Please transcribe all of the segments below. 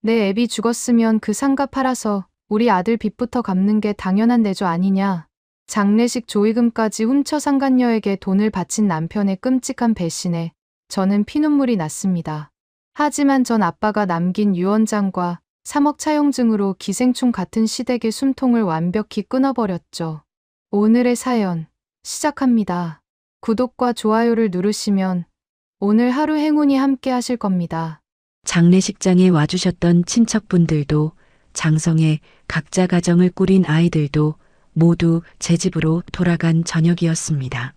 내 애비 죽었으면 그 상가 팔아서 우리 아들 빚부터 갚는 게 당연한 내조 아니냐. 장례식 조의금까지 훔쳐 상간녀에게 돈을 바친 남편의 끔찍한 배신에 저는 피눈물이 났습니다. 하지만 전 아빠가 남긴 유언장과 3억 차용증으로 기생충 같은 시댁의 숨통을 완벽히 끊어버렸죠. 오늘의 사연 시작합니다. 구독과 좋아요를 누르시면 오늘 하루 행운이 함께 하실 겁니다. 장례식장에 와주셨던 친척분들도 장성에 각자 가정을 꾸린 아이들도 모두 제 집으로 돌아간 저녁이었습니다.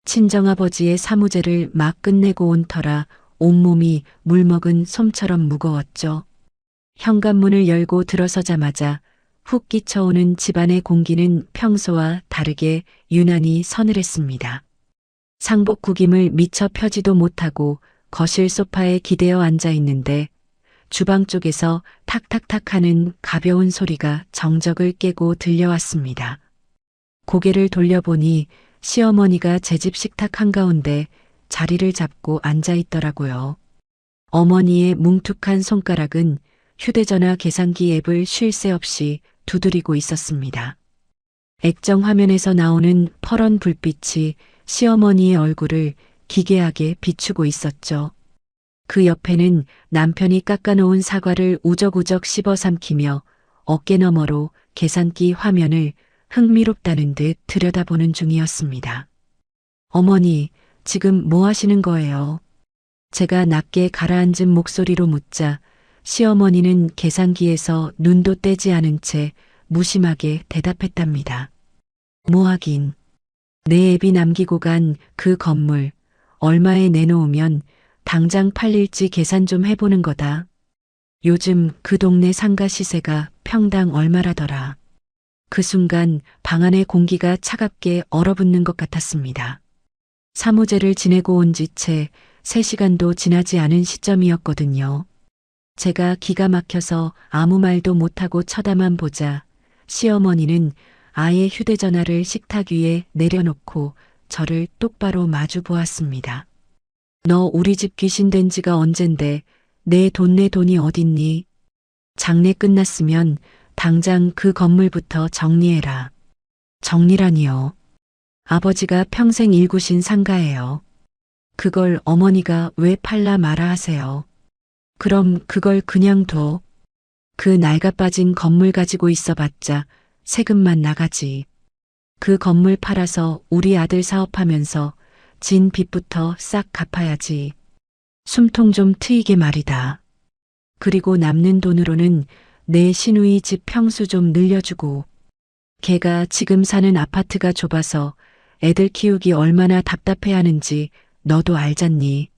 친정아버지의 사무제를 막 끝내고 온 터라 온몸이 물먹은 솜처럼 무거웠죠. 현관문을 열고 들어서자마자 훅 끼쳐오는 집안의 공기는 평소와 다르게 유난히 서늘했습니다. 상복구김을 미처 펴지도 못하고 거실 소파에 기대어 앉아 있는데 주방 쪽에서 탁탁탁 하는 가벼운 소리가 정적을 깨고 들려왔습니다. 고개를 돌려보니 시어머니가 제 집 식탁 한가운데 자리를 잡고 앉아 있더라고요. 어머니의 뭉툭한 손가락은 휴대전화 계산기 앱을 쉴 새 없이 두드리고 있었습니다. 액정 화면에서 나오는 퍼런 불빛이 시어머니의 얼굴을 기괴하게 비추고 있었죠. 그 옆에는 남편이 깎아놓은 사과를 우적우적 씹어 삼키며 어깨너머로 계산기 화면을 흥미롭다는 듯 들여다보는 중이었습니다. 어머니, 지금 뭐 하시는 거예요? 제가 낮게 가라앉은 목소리로 묻자 시어머니는 계산기에서 눈도 떼지 않은 채 무심하게 대답했답니다. 뭐 하긴. 내 애비 남기고 간 그 건물 얼마에 내놓으면 당장 팔릴지 계산 좀 해보는 거다. 요즘 그 동네 상가 시세가 평당 얼마라더라. 그 순간 방 안의 공기가 차갑게 얼어붙는 것 같았습니다. 사무제를 지내고 온 지 채 3시간도 지나지 않은 시점이었거든요. 제가 기가 막혀서 아무 말도 못하고 쳐다만 보자 시어머니는 아예 휴대전화를 식탁 위에 내려놓고 저를 똑바로 마주 보았습니다. 너 우리 집 귀신 된 지가 언젠데 내 돈이 어딨니? 장례 끝났으면 당장 그 건물부터 정리해라. 정리라니요. 아버지가 평생 일구신 상가예요. 그걸 어머니가 왜 팔라 마라 하세요. 그럼 그걸 그냥 둬. 그 낡아빠진 건물 가지고 있어봤자 세금만 나가지. 그 건물 팔아서 우리 아들 사업하면서 진 빚부터 싹 갚아야지. 숨통 좀 트이게 말이다. 그리고 남는 돈으로는 내 시누이 집 평수 좀 늘려주고. 걔가 지금 사는 아파트가 좁아서 애들 키우기 얼마나 답답해하는지 너도 알잖니.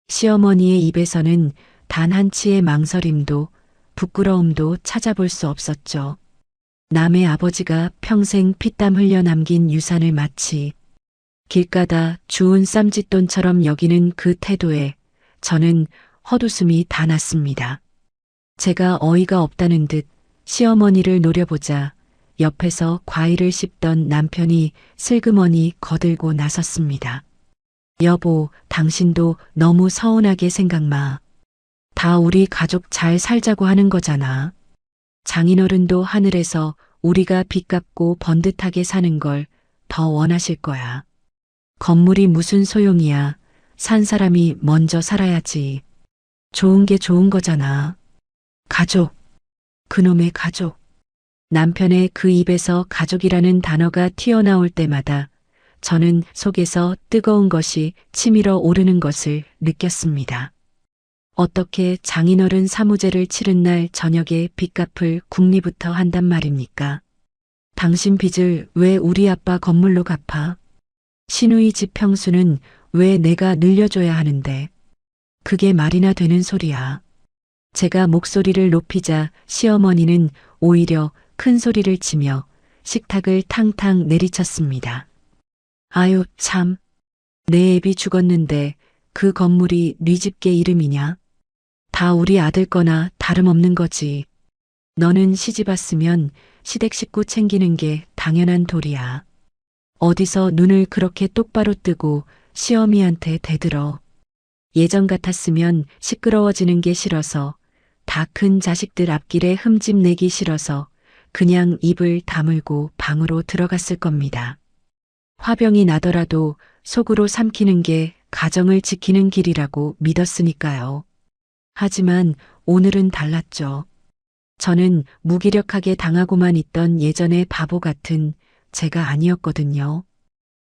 시어머니의 입에서는 단 한치의 망설임도 부끄러움도 찾아볼 수 없었죠. 남의 아버지가 평생 피땀 흘려 남긴 유산을 마치 길가다 주운 쌈짓돈처럼 여기는 그 태도에 저는 헛웃음이 다 났습니다. 제가 어이가 없다는 듯 시어머니를 노려보자 옆에서 과일을 씹던 남편이 슬그머니 거들고 나섰습니다. 여보, 당신도 너무 서운하게 생각 마. 다 우리 가족 잘 살자고 하는 거잖아. 장인어른도 하늘에서 우리가 빚 갚고 번듯하게 사는 걸 더 원하실 거야. 건물이 무슨 소용이야. 산 사람이 먼저 살아야지. 좋은 게 좋은 거잖아. 가족. 그놈의 가족. 남편의 그 입에서 가족이라는 단어가 튀어나올 때마다 저는 속에서 뜨거운 것이 치밀어 오르는 것을 느꼈습니다. 어떻게 장인어른 사무제를 치른 날 저녁에 빚갚을 궁리부터 한단 말입니까? 당신 빚을 왜 우리 아빠 건물로 갚아? 시누이 집 평수는 왜 내가 늘려줘야 하는데? 그게 말이나 되는 소리야. 제가 목소리를 높이자 시어머니는 오히려 큰 소리를 치며 식탁을 탕탕 내리쳤습니다. 아유 참, 내 애비 죽었는데 그 건물이 네 집게 이름이냐? 다 우리 아들 거나 다름없는 거지. 너는 시집 왔으면 시댁 식구 챙기는 게 당연한 도리야. 어디서 눈을 그렇게 똑바로 뜨고 시어미한테 대들어. 예전 같았으면 시끄러워지는 게 싫어서 다 큰 자식들 앞길에 흠집 내기 싫어서 그냥 입을 다물고 방으로 들어갔을 겁니다. 화병이 나더라도 속으로 삼키는 게 가정을 지키는 길이라고 믿었으니까요. 하지만 오늘은 달랐죠. 저는 무기력하게 당하고만 있던 예전의 바보 같은 제가 아니었거든요.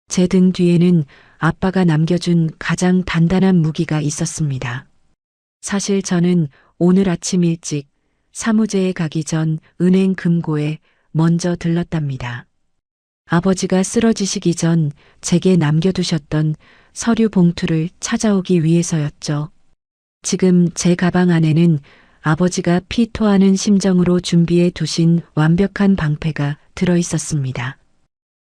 제 등 뒤에는 아빠가 남겨준 가장 단단한 무기가 있었습니다. 사실 저는 오늘 아침 일찍 사무제에 가기 전 은행 금고에 먼저 들렀답니다. 아버지가 쓰러지시기 전 제게 남겨두셨던 서류 봉투를 찾아오기 위해서였죠. 지금 제 가방 안에는 아버지가 피 토하는 심정으로 준비해 두신 완벽한 방패가 들어 있었습니다.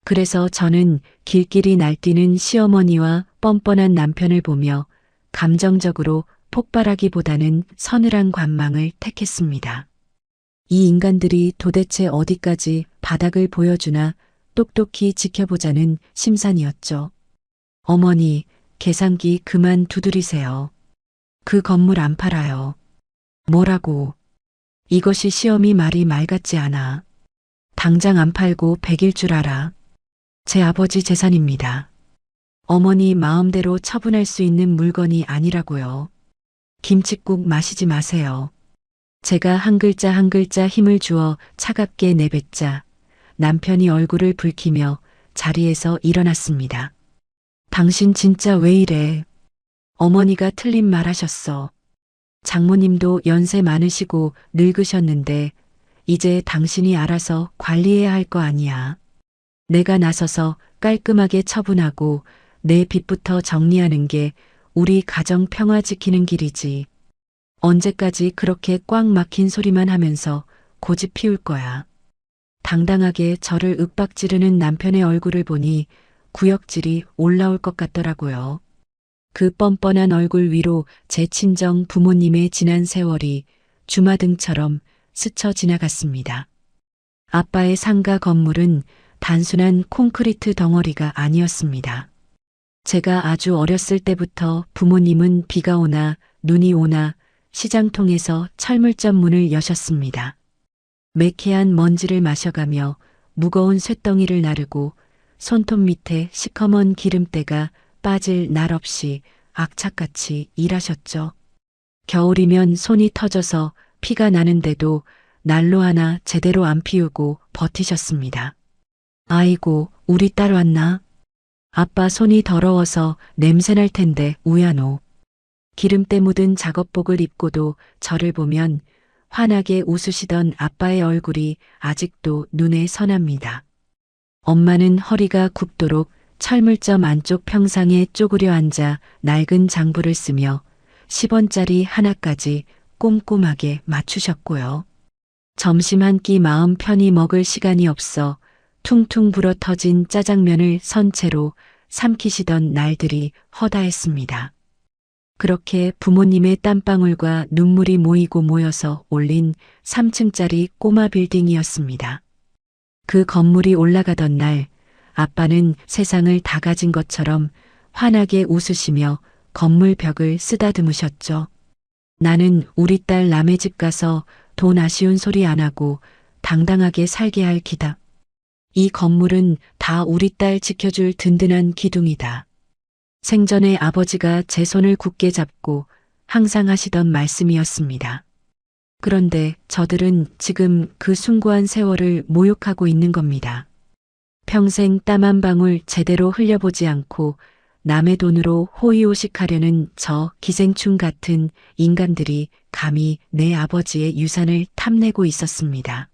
그래서 저는 길길이 날뛰는 시어머니와 뻔뻔한 남편을 보며 감정적으로 폭발하기보다는 서늘한 관망을 택했습니다. 이 인간들이 도대체 어디까지 바닥을 보여주나 똑똑히 지켜보자는 심산이었죠. 어머니, 계산기 그만 두드리세요. 그 건물 안 팔아요. 뭐라고? 이것이 시어미 말이 말 같지 않아. 당장 안 팔고 100일 줄 알아. 제 아버지 재산입니다. 어머니 마음대로 처분할 수 있는 물건이 아니라고요. 김칫국 마시지 마세요. 제가 한 글자 한 글자 힘을 주어 차갑게 내뱉자 남편이 얼굴을 붉히며 자리에서 일어났습니다. 당신 진짜 왜 이래? 어머니가 틀린 말 하셨어. 장모님도 연세 많으시고 늙으셨는데 이제 당신이 알아서 관리해야 할 거 아니야. 내가 나서서 깔끔하게 처분하고 내 빚부터 정리하는 게 우리 가정 평화 지키는 길이지. 언제까지 그렇게 꽉 막힌 소리만 하면서 고집 피울 거야. 당당하게 저를 윽박지르는 남편의 얼굴을 보니 구역질이 올라올 것 같더라고요. 그 뻔뻔한 얼굴 위로 제 친정 부모님의 지난 세월이 주마등처럼 스쳐 지나갔습니다. 아빠의 상가 건물은 단순한 콘크리트 덩어리가 아니었습니다. 제가 아주 어렸을 때부터 부모님은 비가 오나 눈이 오나 시장통에서 철물점 문을 여셨습니다. 매캐한 먼지를 마셔가며 무거운 쇳덩이를 나르고 손톱 밑에 시커먼 기름때가 빠질 날 없이 악착같이 일하셨죠. 겨울이면 손이 터져서 피가 나는데도 난로 하나 제대로 안 피우고 버티셨습니다. 아이고, 우리 딸 왔나? 아빠 손이 더러워서 냄새날 텐데 우야노. 기름때 묻은 작업복을 입고도 저를 보면 환하게 웃으시던 아빠의 얼굴이 아직도 눈에 선합니다. 엄마는 허리가 굽도록 철물점 안쪽 평상에 쪼그려 앉아 낡은 장부를 쓰며 10원짜리 하나까지 꼼꼼하게 맞추셨고요. 점심 한 끼 마음 편히 먹을 시간이 없어 퉁퉁 불어터진 짜장면을 선채로 삼키시던 날들이 허다했습니다. 그렇게 부모님의 땀방울과 눈물이 모이고 모여서 올린 3층짜리 꼬마 빌딩이었습니다. 그 건물이 올라가던 날 아빠는 세상을 다 가진 것처럼 환하게 웃으시며 건물 벽을 쓰다듬으셨죠. 나는 우리 딸 남의 집 가서 돈 아쉬운 소리 안 하고 당당하게 살게 할 기다. 이 건물은 다 우리 딸 지켜줄 든든한 기둥이다. 생전에 아버지가 제 손을 굳게 잡고 항상 하시던 말씀이었습니다. 그런데 저들은 지금 그 숭고한 세월을 모욕하고 있는 겁니다. 평생 땀 한 방울 제대로 흘려보지 않고 남의 돈으로 호의호식하려는 저 기생충 같은 인간들이 감히 내 아버지의 유산을 탐내고 있었습니다.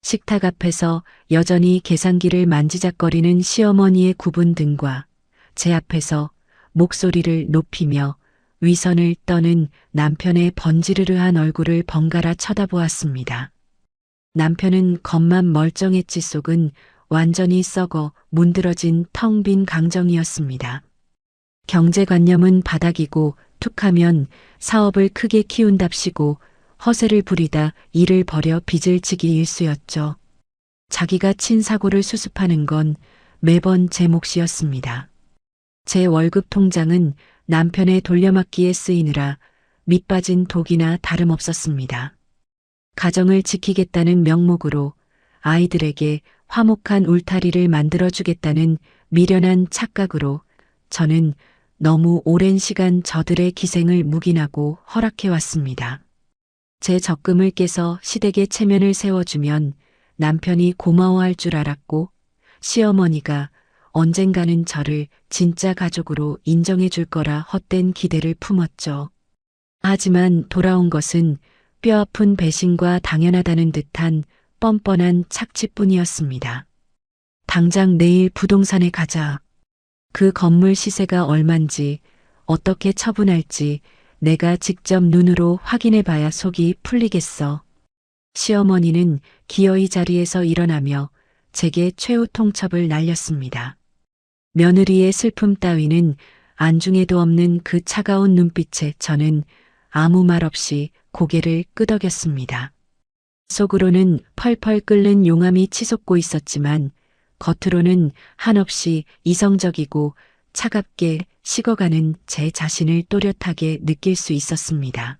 식탁 앞에서 여전히 계산기를 만지작거리는 시어머니의 굽은 등과 제 앞에서 목소리를 높이며 위선을 떠는 남편의 번지르르한 얼굴을 번갈아 쳐다보았습니다. 남편은 겉만 멀쩡했지 속은 완전히 썩어 문드러진 텅 빈 강정이었습니다. 경제관념은 바닥이고 툭하면 사업을 크게 키운답시고 허세를 부리다 일을 버려 빚을 지기 일쑤였죠. 자기가 친 사고를 수습하는 건 매번 제 몫이었습니다. 제 월급 통장은 남편의 돌려막기에 쓰이느라 밑빠진 독이나 다름없었습니다. 가정을 지키겠다는 명목으로 아이들에게 화목한 울타리를 만들어주겠다는 미련한 착각으로 저는 너무 오랜 시간 저들의 기생을 묵인하고 허락해왔습니다. 제 적금을 깨서 시댁의 체면을 세워주면 남편이 고마워할 줄 알았고 시어머니가 언젠가는 저를 진짜 가족으로 인정해 줄 거라 헛된 기대를 품었죠. 하지만 돌아온 것은 뼈아픈 배신과 당연하다는 듯한 뻔뻔한 착취뿐이었습니다. 당장 내일 부동산에 가자. 그 건물 시세가 얼만지 어떻게 처분할지 내가 직접 눈으로 확인해 봐야 속이 풀리겠어. 시어머니는 기어이 자리에서 일어나며 제게 최후 통첩을 날렸습니다. 며느리의 슬픔 따위는 안중에도 없는 그 차가운 눈빛에 저는 아무 말 없이 고개를 끄덕였습니다. 속으로는 펄펄 끓는 용암이 치솟고 있었지만 겉으로는 한없이 이성적이고 차갑게 식어가는 제 자신을 또렷하게 느낄 수 있었습니다.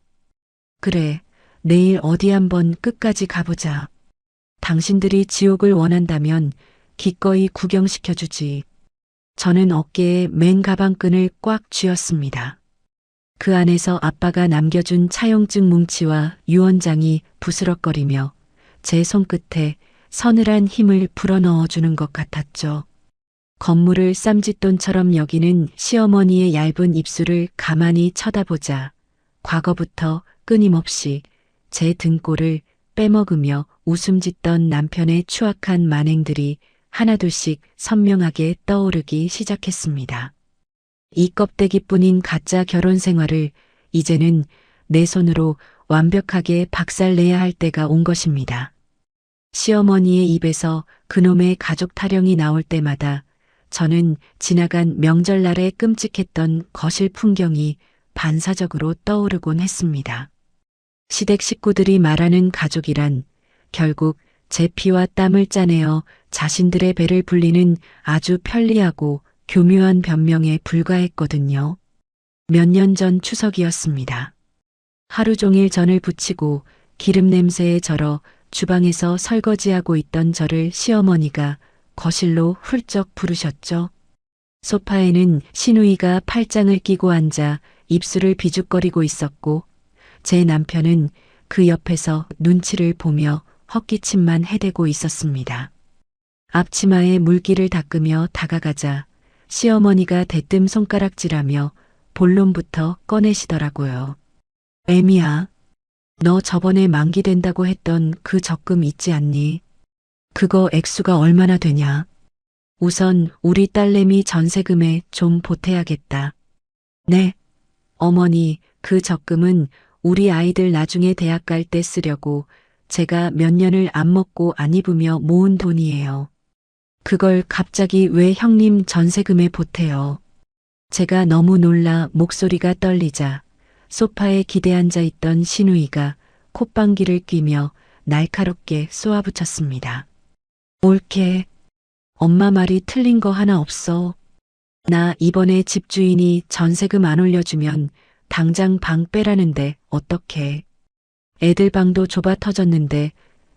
그래, 내일 어디 한번 끝까지 가보자. 당신들이 지옥을 원한다면 기꺼이 구경시켜주지. 저는 어깨에 맨 가방끈을 꽉 쥐었습니다. 그 안에서 아빠가 남겨준 차용증 뭉치와 유언장이 부스럭거리며 제 손끝에 서늘한 힘을 불어넣어주는 것 같았죠. 건물을 쌈짓돈처럼 여기는 시어머니의 얇은 입술을 가만히 쳐다보자 과거부터 끊임없이 제 등골을 빼먹으며 웃음 짓던 남편의 추악한 만행들이 하나둘씩 선명하게 떠오르기 시작했습니다. 이 껍데기뿐인 가짜 결혼 생활을 이제는 내 손으로 완벽하게 박살내야 할 때가 온 것입니다. 시어머니의 입에서 그놈의 가족 타령이 나올 때마다 저는 지나간 명절날에 끔찍했던 거실 풍경이 반사적으로 떠오르곤 했습니다. 시댁 식구들이 말하는 가족이란 결국 제 피와 땀을 짜내어 자신들의 배를 불리는 아주 편리하고 교묘한 변명에 불과했거든요. 몇 년 전 추석이었습니다. 하루 종일 전을 부치고 기름 냄새에 절어 주방에서 설거지하고 있던 저를 시어머니가 거실로 훌쩍 부르셨죠. 소파에는 시누이가 팔짱을 끼고 앉아 입술을 비죽거리고 있었고 제 남편은 그 옆에서 눈치를 보며 헛기침만 해대고 있었습니다. 앞치마에 물기를 닦으며 다가가자 시어머니가 대뜸 손가락질하며 본론부터 꺼내시더라고요. 애미야, 너 저번에 만기된다고 했던 그 적금 있지 않니? 그거 액수가 얼마나 되냐? 우선 우리 딸내미 전세금에 좀 보태야겠다. 네, 어머니, 그 적금은 우리 아이들 나중에 대학 갈 때 쓰려고 제가 몇 년을 안 먹고 안 입으며 모은 돈이에요. 그걸 갑자기 왜 형님 전세금에 보태요? 제가 너무 놀라 목소리가 떨리자 소파에 기대앉아 있던 시누이가 콧방귀를 뀌며 날카롭게 쏘아붙였습니다. 옳게. 엄마 말이 틀린 거 하나 없어. 나 이번에 집주인이 전세금 안 올려주면 당장 방 빼라는데 어떡해. 애들 방도 좁아 터졌는데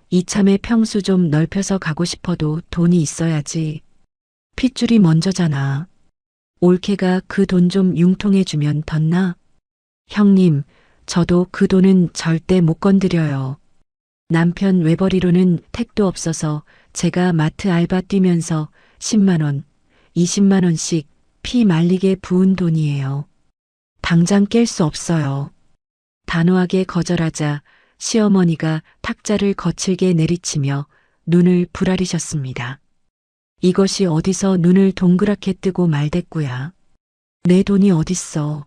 이참에 평수 좀 넓혀서 가고 싶어도 돈이 있어야지. 핏줄이 먼저잖아. 올케가 그 돈 좀 융통해주면 덧나? 형님, 저도 그 돈은 절대 못 건드려요. 남편 외벌이로는 택도 없어서 제가 마트 알바 뛰면서 10만 원, 20만 원씩 피 말리게 부은 돈이에요. 당장 깰 수 없어요. 단호하게 거절하자 시어머니가 탁자를 거칠게 내리치며 눈을 부라리셨습니다. 이것이 어디서 눈을 동그랗게 뜨고 말댔구야. 내 돈이 어딨어.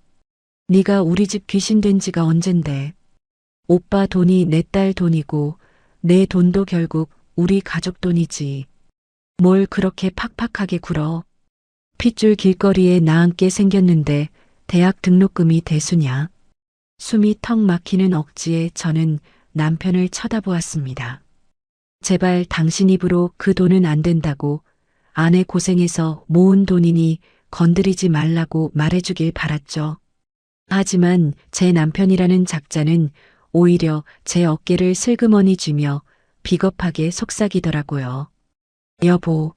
네가 우리 집 귀신 된 지가 언젠데. 오빠 돈이 내 딸 돈이고 내 돈도 결국 우리 가족 돈이지. 뭘 그렇게 팍팍하게 굴어. 핏줄 길거리에 나앉게 생겼는데 대학 등록금이 대수냐. 숨이 턱 막히는 억지에 저는 남편을 쳐다보았습니다. 제발 당신 입으로 그 돈은 안 된다고 아내 고생해서 모은 돈이니 건드리지 말라고 말해주길 바랐죠. 하지만 제 남편이라는 작자는 오히려 제 어깨를 슬그머니 쥐며 비겁하게 속삭이더라고요. 여보,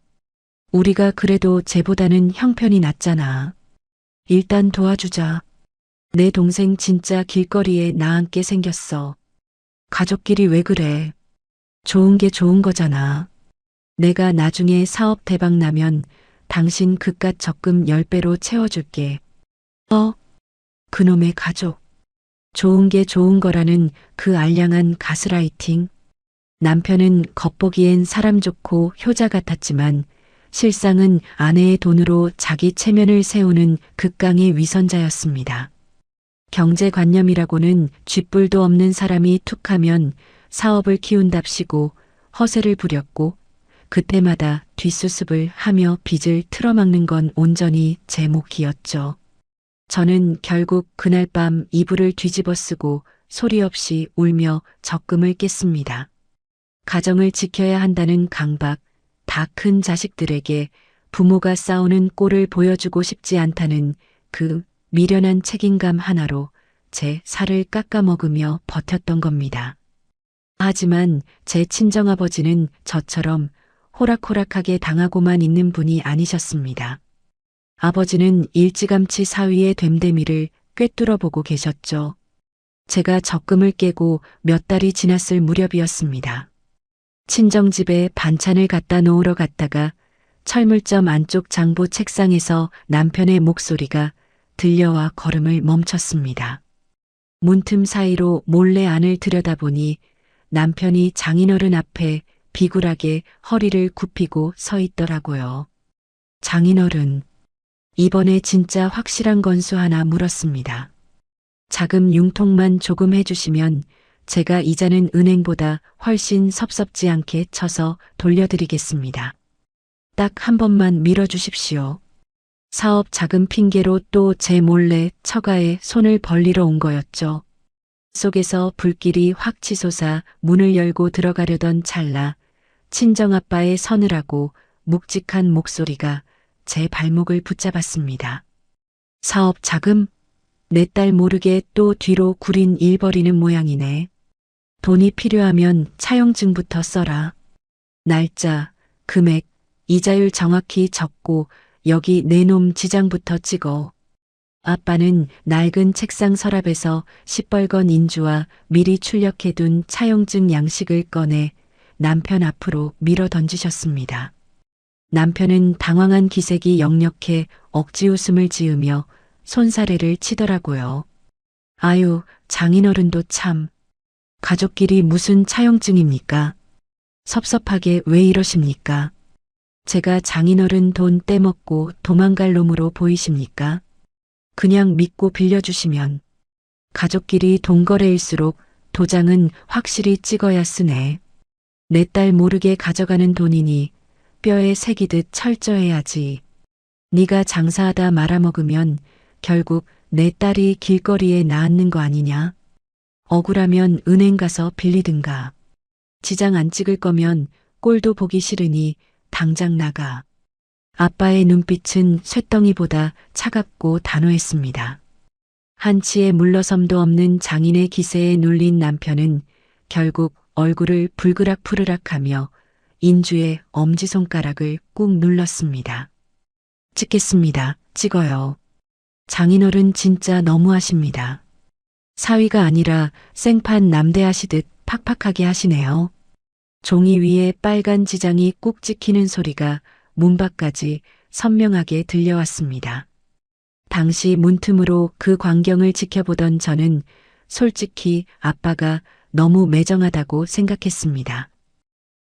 우리가 그래도 쟤보다는 형편이 낫잖아. 일단 도와주자. 내 동생 진짜 길거리에 나앉게 생겼어. 가족끼리 왜 그래? 좋은 게 좋은 거잖아. 내가 나중에 사업 대박 나면 당신 그깟 적금 10배로 채워줄게. 그놈의 가족. 좋은 게 좋은 거라는 그 알량한 가스라이팅. 남편은 겉보기엔 사람 좋고 효자 같았지만 실상은 아내의 돈으로 자기 체면을 세우는 극강의 위선자였습니다. 경제관념이라고는 쥐뿔도 없는 사람이 툭하면 사업을 키운답시고 허세를 부렸고 그때마다 뒷수습을 하며 빚을 틀어막는 건 온전히 제 몫이었죠. 저는 결국 그날 밤 이불을 뒤집어 쓰고 소리 없이 울며 적금을 깼습니다. 가정을 지켜야 한다는 강박, 다 큰 자식들에게 부모가 싸우는 꼴을 보여주고 싶지 않다는 그 미련한 책임감 하나로 제 살을 깎아먹으며 버텼던 겁니다. 하지만 제 친정아버지는 저처럼 호락호락하게 당하고만 있는 분이 아니셨습니다. 아버지는 일찌감치 사위의 됨됨이를 꿰뚫어 보고 계셨죠. 제가 적금을 깨고 몇 달이 지났을 무렵이었습니다. 친정집에 반찬을 갖다 놓으러 갔다가 철물점 안쪽 장보 책상에서 남편의 목소리가 들려와 걸음을 멈췄습니다. 문틈 사이로 몰래 안을 들여다보니 남편이 장인어른 앞에 비굴하게 허리를 굽히고 서 있더라고요. 장인어른, 이번에 진짜 확실한 건수 하나 물었습니다. 자금 융통만 조금 해주시면 제가 이자는 은행보다 훨씬 섭섭지 않게 쳐서 돌려드리겠습니다. 딱 한 번만 밀어주십시오. 사업 자금 핑계로 또 제 몰래 처가에 손을 벌리러 온 거였죠. 속에서 불길이 확 치솟아 문을 열고 들어가려던 찰나 친정아빠의 서늘하고 묵직한 목소리가 제 발목을 붙잡았습니다. 사업 자금? 내 딸 모르게 또 뒤로 구린 일버리는 모양이네. 돈이 필요하면 차용증부터 써라. 날짜, 금액, 이자율 정확히 적고 여기 내놈 지장부터 찍어. 아빠는 낡은 책상 서랍에서 시뻘건 인주와 미리 출력해둔 차용증 양식을 꺼내 남편 앞으로 밀어 던지셨습니다. 남편은 당황한 기색이 역력해 억지 웃음을 지으며 손사래를 치더라고요. 아유, 장인어른도 참. 가족끼리 무슨 차용증입니까? 섭섭하게 왜 이러십니까? 제가 장인어른 돈 떼먹고 도망갈 놈으로 보이십니까? 그냥 믿고 빌려주시면. 가족끼리 돈거래일수록 도장은 확실히 찍어야 쓰네. 내 딸 모르게 가져가는 돈이니 뼈에 새기듯 철저해야지. 네가 장사하다 말아먹으면 결국 내 딸이 길거리에 나앉는 거 아니냐? 억울하면 은행 가서 빌리든가. 지장 안 찍을 거면 꼴도 보기 싫으니 당장 나가. 아빠의 눈빛은 쇳덩이보다 차갑고 단호했습니다. 한치의 물러섬도 없는 장인의 기세에 눌린 남편은 결국 얼굴을 불그락푸르락하며 인주의 엄지손가락을 꾹 눌렀습니다. 찍겠습니다. 찍어요. 장인어른 진짜 너무하십니다. 사위가 아니라 생판 남대하시듯 팍팍하게 하시네요. 종이 위에 빨간 지장이 꾹 찍히는 소리가 문 밖까지 선명하게 들려왔습니다. 당시 문틈으로 그 광경을 지켜보던 저는 솔직히 아빠가 너무 매정하다고 생각했습니다.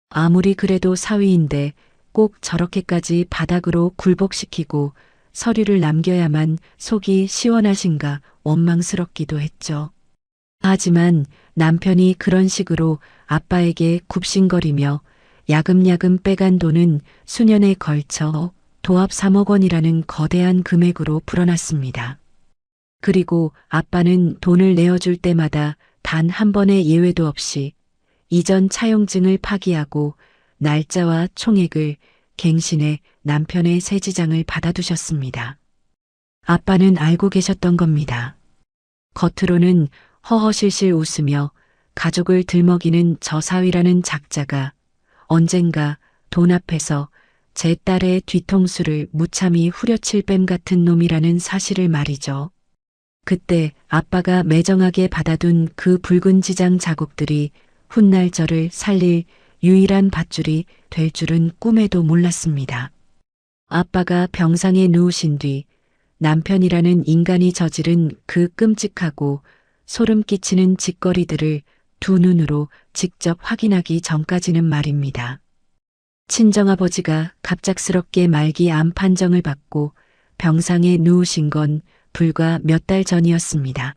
아무리 그래도 사위인데 꼭 저렇게까지 바닥으로 굴복시키고 서류를 남겨야만 속이 시원하신가 원망스럽기도 했죠. 하지만 남편이 그런 식으로 아빠에게 굽신거리며 야금야금 빼간 돈은 수년에 걸쳐 도합 3억 원이라는 거대한 금액으로 불어났습니다. 그리고 아빠는 돈을 내어줄 때마다 단 한 번의 예외도 없이 이전 차용증을 파기하고 날짜와 총액을 갱신해 남편의 새 지장을 받아두셨습니다. 아빠는 알고 계셨던 겁니다. 겉으로는 허허실실 웃으며 가족을 들먹이는 저 사위라는 작자가 언젠가 돈 앞에서 제 딸의 뒤통수를 무참히 후려칠 뱀 같은 놈이라는 사실을 말이죠. 그때 아빠가 매정하게 받아둔 그 붉은 지장 자국들이 훗날 저를 살릴 유일한 밧줄이 될 줄은 꿈에도 몰랐습니다. 아빠가 병상에 누우신 뒤 남편이라는 인간이 저지른 그 끔찍하고 소름 끼치는 짓거리들을 두 눈으로 직접 확인하기 전까지는 말입니다. 친정아버지가 갑작스럽게 말기 암 판정을 받고 병상에 누우신 건 불과 몇 달 전이었습니다.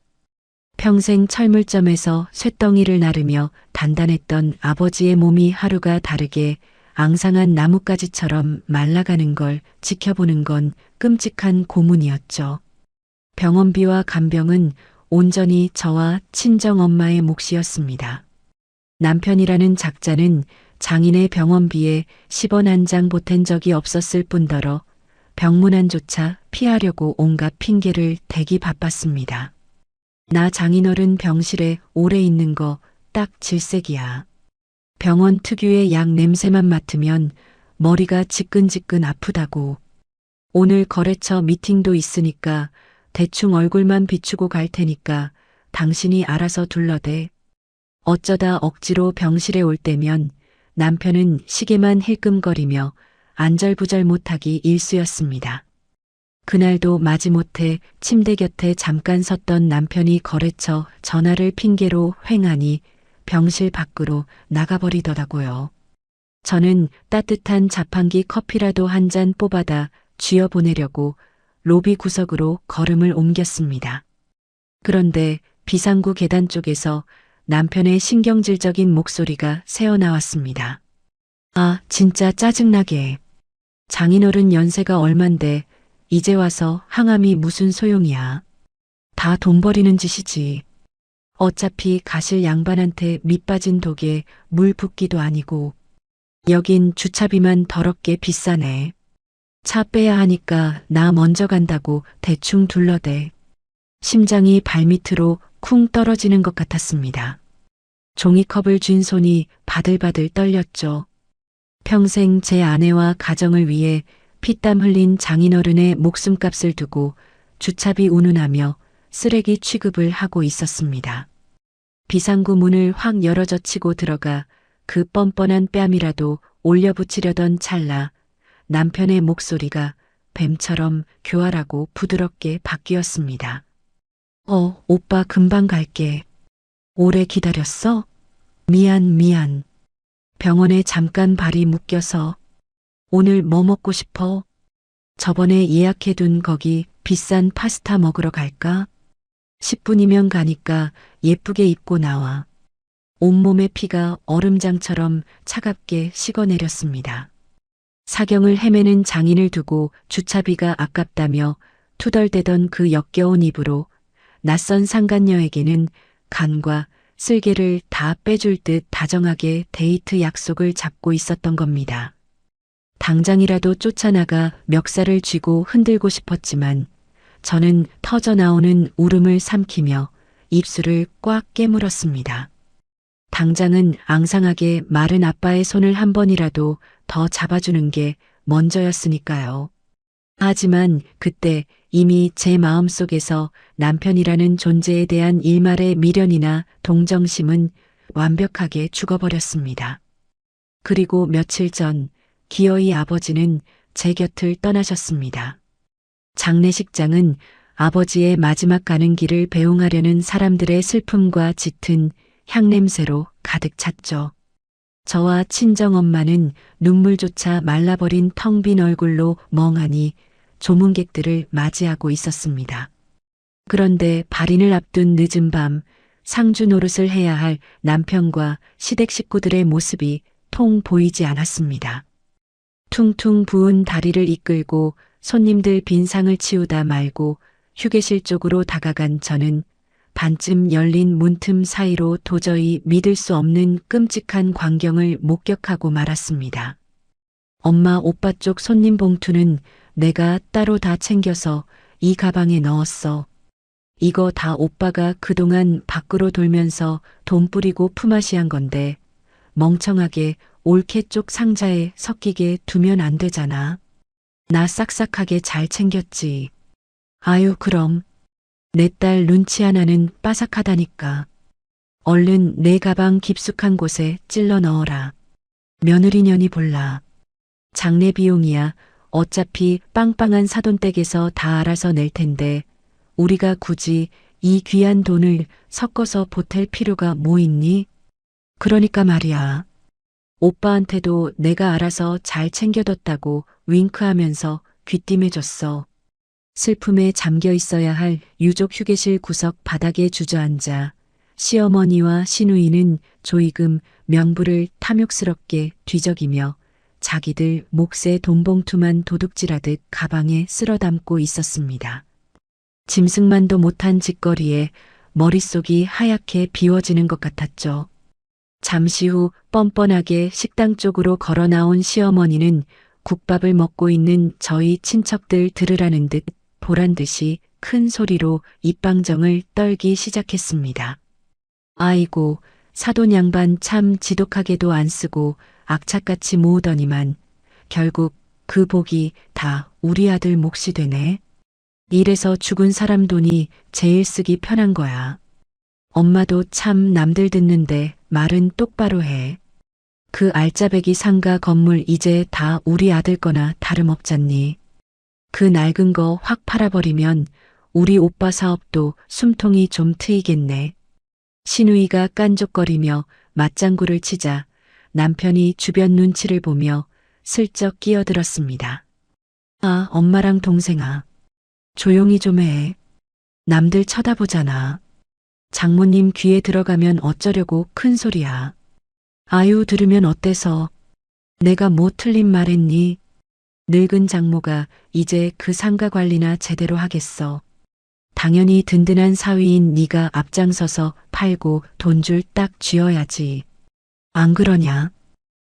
평생 철물점에서 쇳덩이를 나르며 단단했던 아버지의 몸이 하루가 다르게 앙상한 나뭇가지처럼 말라가는 걸 지켜보는 건 끔찍한 고문이었죠. 병원비와 간병은 온전히 저와 친정엄마의 몫이었습니다. 남편이라는 작자는 장인의 병원비에 10원 한 장 보탠 적이 없었을 뿐더러 병문안조차 피하려고 온갖 핑계를 대기 바빴습니다. 나 장인어른 병실에 오래 있는 거 딱 질색이야. 병원 특유의 약 냄새만 맡으면 머리가 지끈지끈 아프다고. 오늘 거래처 미팅도 있으니까 대충 얼굴만 비추고 갈 테니까 당신이 알아서 둘러대. 어쩌다 억지로 병실에 올 때면 남편은 시계만 힐끔거리며 안절부절 못하기 일쑤였습니다. 그날도 마지못해 침대 곁에 잠깐 섰던 남편이 거래처 전화를 핑계로 횡하니 병실 밖으로 나가버리더라고요. 저는 따뜻한 자판기 커피라도 한 잔 뽑아다 쥐어보내려고 로비 구석으로 걸음을 옮겼습니다. 그런데 비상구 계단 쪽에서 남편의 신경질적인 목소리가 새어나왔습니다. 아, 진짜 짜증나게. 장인어른 연세가 얼만데 이제 와서 항암이 무슨 소용이야. 다 돈 버리는 짓이지. 어차피 가실 양반한테 밑빠진 독에 물 붓기도 아니고. 여긴 주차비만 더럽게 비싸네. 차 빼야 하니까 나 먼저 간다고 대충 둘러대. 심장이 발밑으로 쿵 떨어지는 것 같았습니다. 종이컵을 쥔 손이 바들바들 떨렸죠. 평생 제 아내와 가정을 위해 피땀 흘린 장인어른의 목숨값을 두고 주차비 운운하며 쓰레기 취급을 하고 있었습니다. 비상구 문을 확 열어젖히고 들어가 그 뻔뻔한 뺨이라도 올려붙이려던 찰나 남편의 목소리가 뱀처럼 교활하고 부드럽게 바뀌었습니다. 오빠 금방 갈게. 오래 기다렸어? 미안. 병원에 잠깐 발이 묶여서. 오늘 뭐 먹고 싶어? 저번에 예약해둔 거기 비싼 파스타 먹으러 갈까? 10분이면 가니까 예쁘게 입고 나와. 온몸의 피가 얼음장처럼 차갑게 식어내렸습니다. 사경을 헤매는 장인을 두고 주차비가 아깝다며 투덜대던 그 역겨운 입으로 낯선 상간녀에게는 간과 쓸개를 다 빼줄 듯 다정하게 데이트 약속을 잡고 있었던 겁니다. 당장이라도 쫓아나가 멱살을 쥐고 흔들고 싶었지만 저는 터져나오는 울음을 삼키며 입술을 꽉 깨물었습니다. 당장은 앙상하게 마른 아빠의 손을 한 번이라도 더 잡아주는 게 먼저였으니까요. 하지만 그때 이미 제 마음속에서 남편이라는 존재에 대한 일말의 미련이나 동정심은 완벽하게 죽어버렸습니다. 그리고 며칠 전 기어이 아버지는 제 곁을 떠나셨습니다. 장례식장은 아버지의 마지막 가는 길을 배웅하려는 사람들의 슬픔과 짙은 향냄새로 가득 찼죠. 저와 친정엄마는 눈물조차 말라버린 텅 빈 얼굴로 멍하니 조문객들을 맞이하고 있었습니다. 그런데 발인을 앞둔 늦은 밤 상주 노릇을 해야 할 남편과 시댁 식구들의 모습이 통 보이지 않았습니다. 퉁퉁 부은 다리를 이끌고 손님들 빈상을 치우다 말고 휴게실 쪽으로 다가간 저는 반쯤 열린 문틈 사이로 도저히 믿을 수 없는 끔찍한 광경을 목격하고 말았습니다. 엄마 오빠 쪽 손님 봉투는 내가 따로 다 챙겨서 이 가방에 넣었어. 이거 다 오빠가 그동안 밖으로 돌면서 돈 뿌리고 품앗이한 건데 멍청하게 올케 쪽 상자에 섞이게 두면 안 되잖아. 나 싹싹하게 잘 챙겼지. 아유, 그럼. 내 딸 눈치 하나는 빠삭하다니까. 얼른 내 가방 깊숙한 곳에 찔러 넣어라. 며느리년이 볼라. 장례 비용이야. 어차피 빵빵한 사돈댁에서 다 알아서 낼 텐데 우리가 굳이 이 귀한 돈을 섞어서 보탤 필요가 뭐 있니? 그러니까 말이야. 오빠한테도 내가 알아서 잘 챙겨뒀다고 윙크하면서 귀띔해줬어. 슬픔에 잠겨 있어야 할 유족 휴게실 구석 바닥에 주저앉아 시어머니와 시누이는 조의금 명부를 탐욕스럽게 뒤적이며 자기들 몫의 돈봉투만 도둑질하듯 가방에 쓸어 담고 있었습니다. 짐승만도 못한 짓거리에 머릿속이 하얗게 비워지는 것 같았죠. 잠시 후 뻔뻔하게 식당 쪽으로 걸어 나온 시어머니는 국밥을 먹고 있는 저희 친척들 들으라는 듯 보란 듯이 큰 소리로 입방정을 떨기 시작했습니다. 아이고, 사돈 양반 참 지독하게도 안 쓰고 악착같이 모으더니만 결국 그 복이 다 우리 아들 몫이 되네. 이래서 죽은 사람 돈이 제일 쓰기 편한 거야. 엄마도 참 남들 듣는데 말은 똑바로 해. 그 알짜배기 상가 건물 이제 다 우리 아들 거나 다름없잖니. 그 낡은 거 확 팔아버리면 우리 오빠 사업도 숨통이 좀 트이겠네. 시누이가 깐족거리며 맞장구를 치자 남편이 주변 눈치를 보며 슬쩍 끼어들었습니다. 아, 엄마랑 동생아. 조용히 좀 해. 남들 쳐다보잖아. 장모님 귀에 들어가면 어쩌려고 큰 소리야. 아유, 들으면 어때서. 내가 뭐 틀린 말했니? 늙은 장모가 이제 그 상가 관리나 제대로 하겠어. 당연히 든든한 사위인 네가 앞장서서 팔고 돈줄 딱 쥐어야지. 안 그러냐?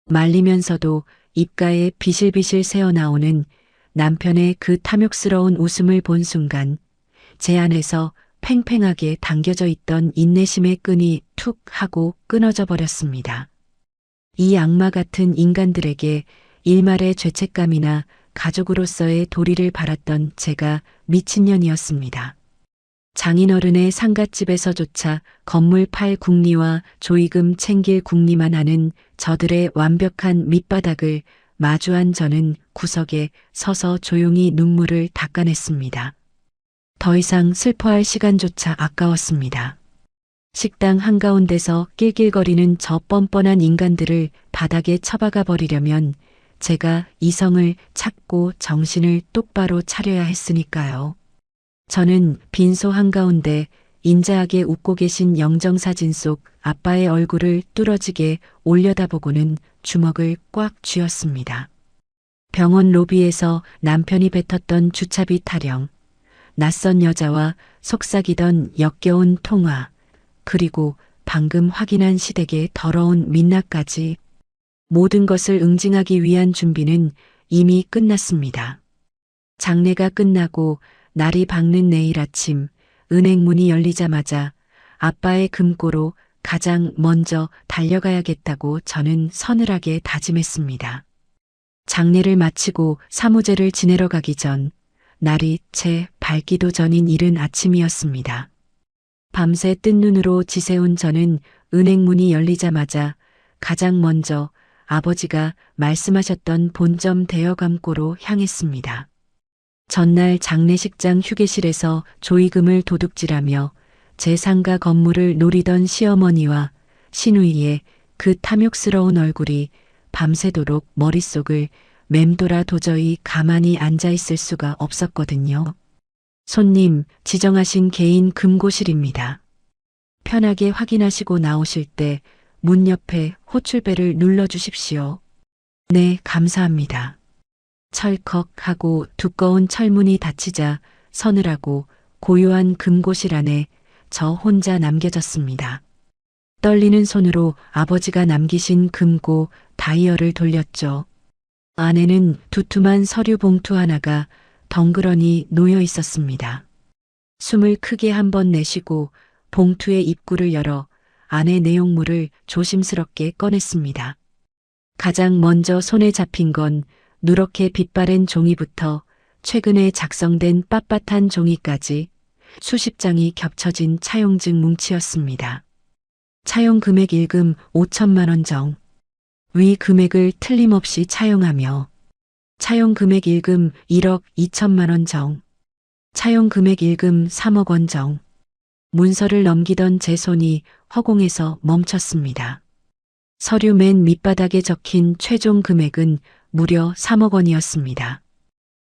말리면서도 입가에 비실비실 새어나오는 남편의 그 탐욕스러운 웃음을 본 순간 제 안에서 팽팽하게 당겨져 있던 인내심의 끈이 툭 하고 끊어져 버렸습니다. 이 악마 같은 인간들에게 일말의 죄책감이나 가족으로서의 도리를 바랐던 제가 미친년이었습니다. 장인어른의 상갓집에서조차 건물 팔 궁리와 조의금 챙길 궁리만 하는 저들의 완벽한 밑바닥을 마주한 저는 구석에 서서 조용히 눈물을 닦아냈습니다. 더 이상 슬퍼할 시간조차 아까웠습니다. 식당 한가운데서 낄낄거리는 저 뻔뻔한 인간들을 바닥에 처박아 버리려면 제가 이성을 찾고 정신을 똑바로 차려야 했으니까요. 저는 빈소 한가운데 인자하게 웃고 계신 영정사진 속 아빠의 얼굴을 뚫어지게 올려다보고는 주먹을 꽉 쥐었습니다. 병원 로비에서 남편이 뱉었던 주차비 타령, 낯선 여자와 속삭이던 역겨운 통화, 그리고 방금 확인한 시댁의 더러운 민낯까지 모든 것을 응징하기 위한 준비는 이미 끝났습니다. 장례가 끝나고 날이 밝는 내일 아침 은행 문이 열리자마자 아빠의 금고로 가장 먼저 달려가야겠다고 저는 서늘하게 다짐했습니다. 장례를 마치고 사무제를 지내러 가기 전 날이 채 밝기도 전인 이른 아침이었습니다. 밤새 뜬 눈으로 지새운 저는 은행 문이 열리자마자 가장 먼저 아버지가 말씀하셨던 본점 대여감고로 향했습니다. 전날 장례식장 휴게실에서 조의금을 도둑질하며 제 상가 건물을 노리던 시어머니와 시누이의 그 탐욕스러운 얼굴이 밤새도록 머릿속을 맴돌아 도저히 가만히 앉아 있을 수가 없었거든요. 손님, 지정하신 개인 금고실입니다. 편하게 확인하시고 나오실 때 문 옆에 호출벨을 눌러주십시오. 네, 감사합니다. 철컥 하고 두꺼운 철문이 닫히자 서늘하고 고요한 금고실 안에 저 혼자 남겨졌습니다. 떨리는 손으로 아버지가 남기신 금고 다이얼을 돌렸죠. 안에는 두툼한 서류 봉투 하나가 덩그러니 놓여 있었습니다. 숨을 크게 한 번 내쉬고 봉투의 입구를 열어 안의 내용물을 조심스럽게 꺼냈습니다. 가장 먼저 손에 잡힌 건 누렇게 빛바랜 종이부터 최근에 작성된 빳빳한 종이까지 수십 장이 겹쳐진 차용증 뭉치였습니다. 차용 금액 일금 5천만 원 정. 위 금액을 틀림없이 차용하며 차용 금액 일금 1억 2천만 원 정. 차용 금액 일금 3억 원 정. 문서를 넘기던 제 손이 허공에서 멈췄습니다. 서류 맨 밑바닥에 적힌 최종 금액은 무려 3억 원이었습니다.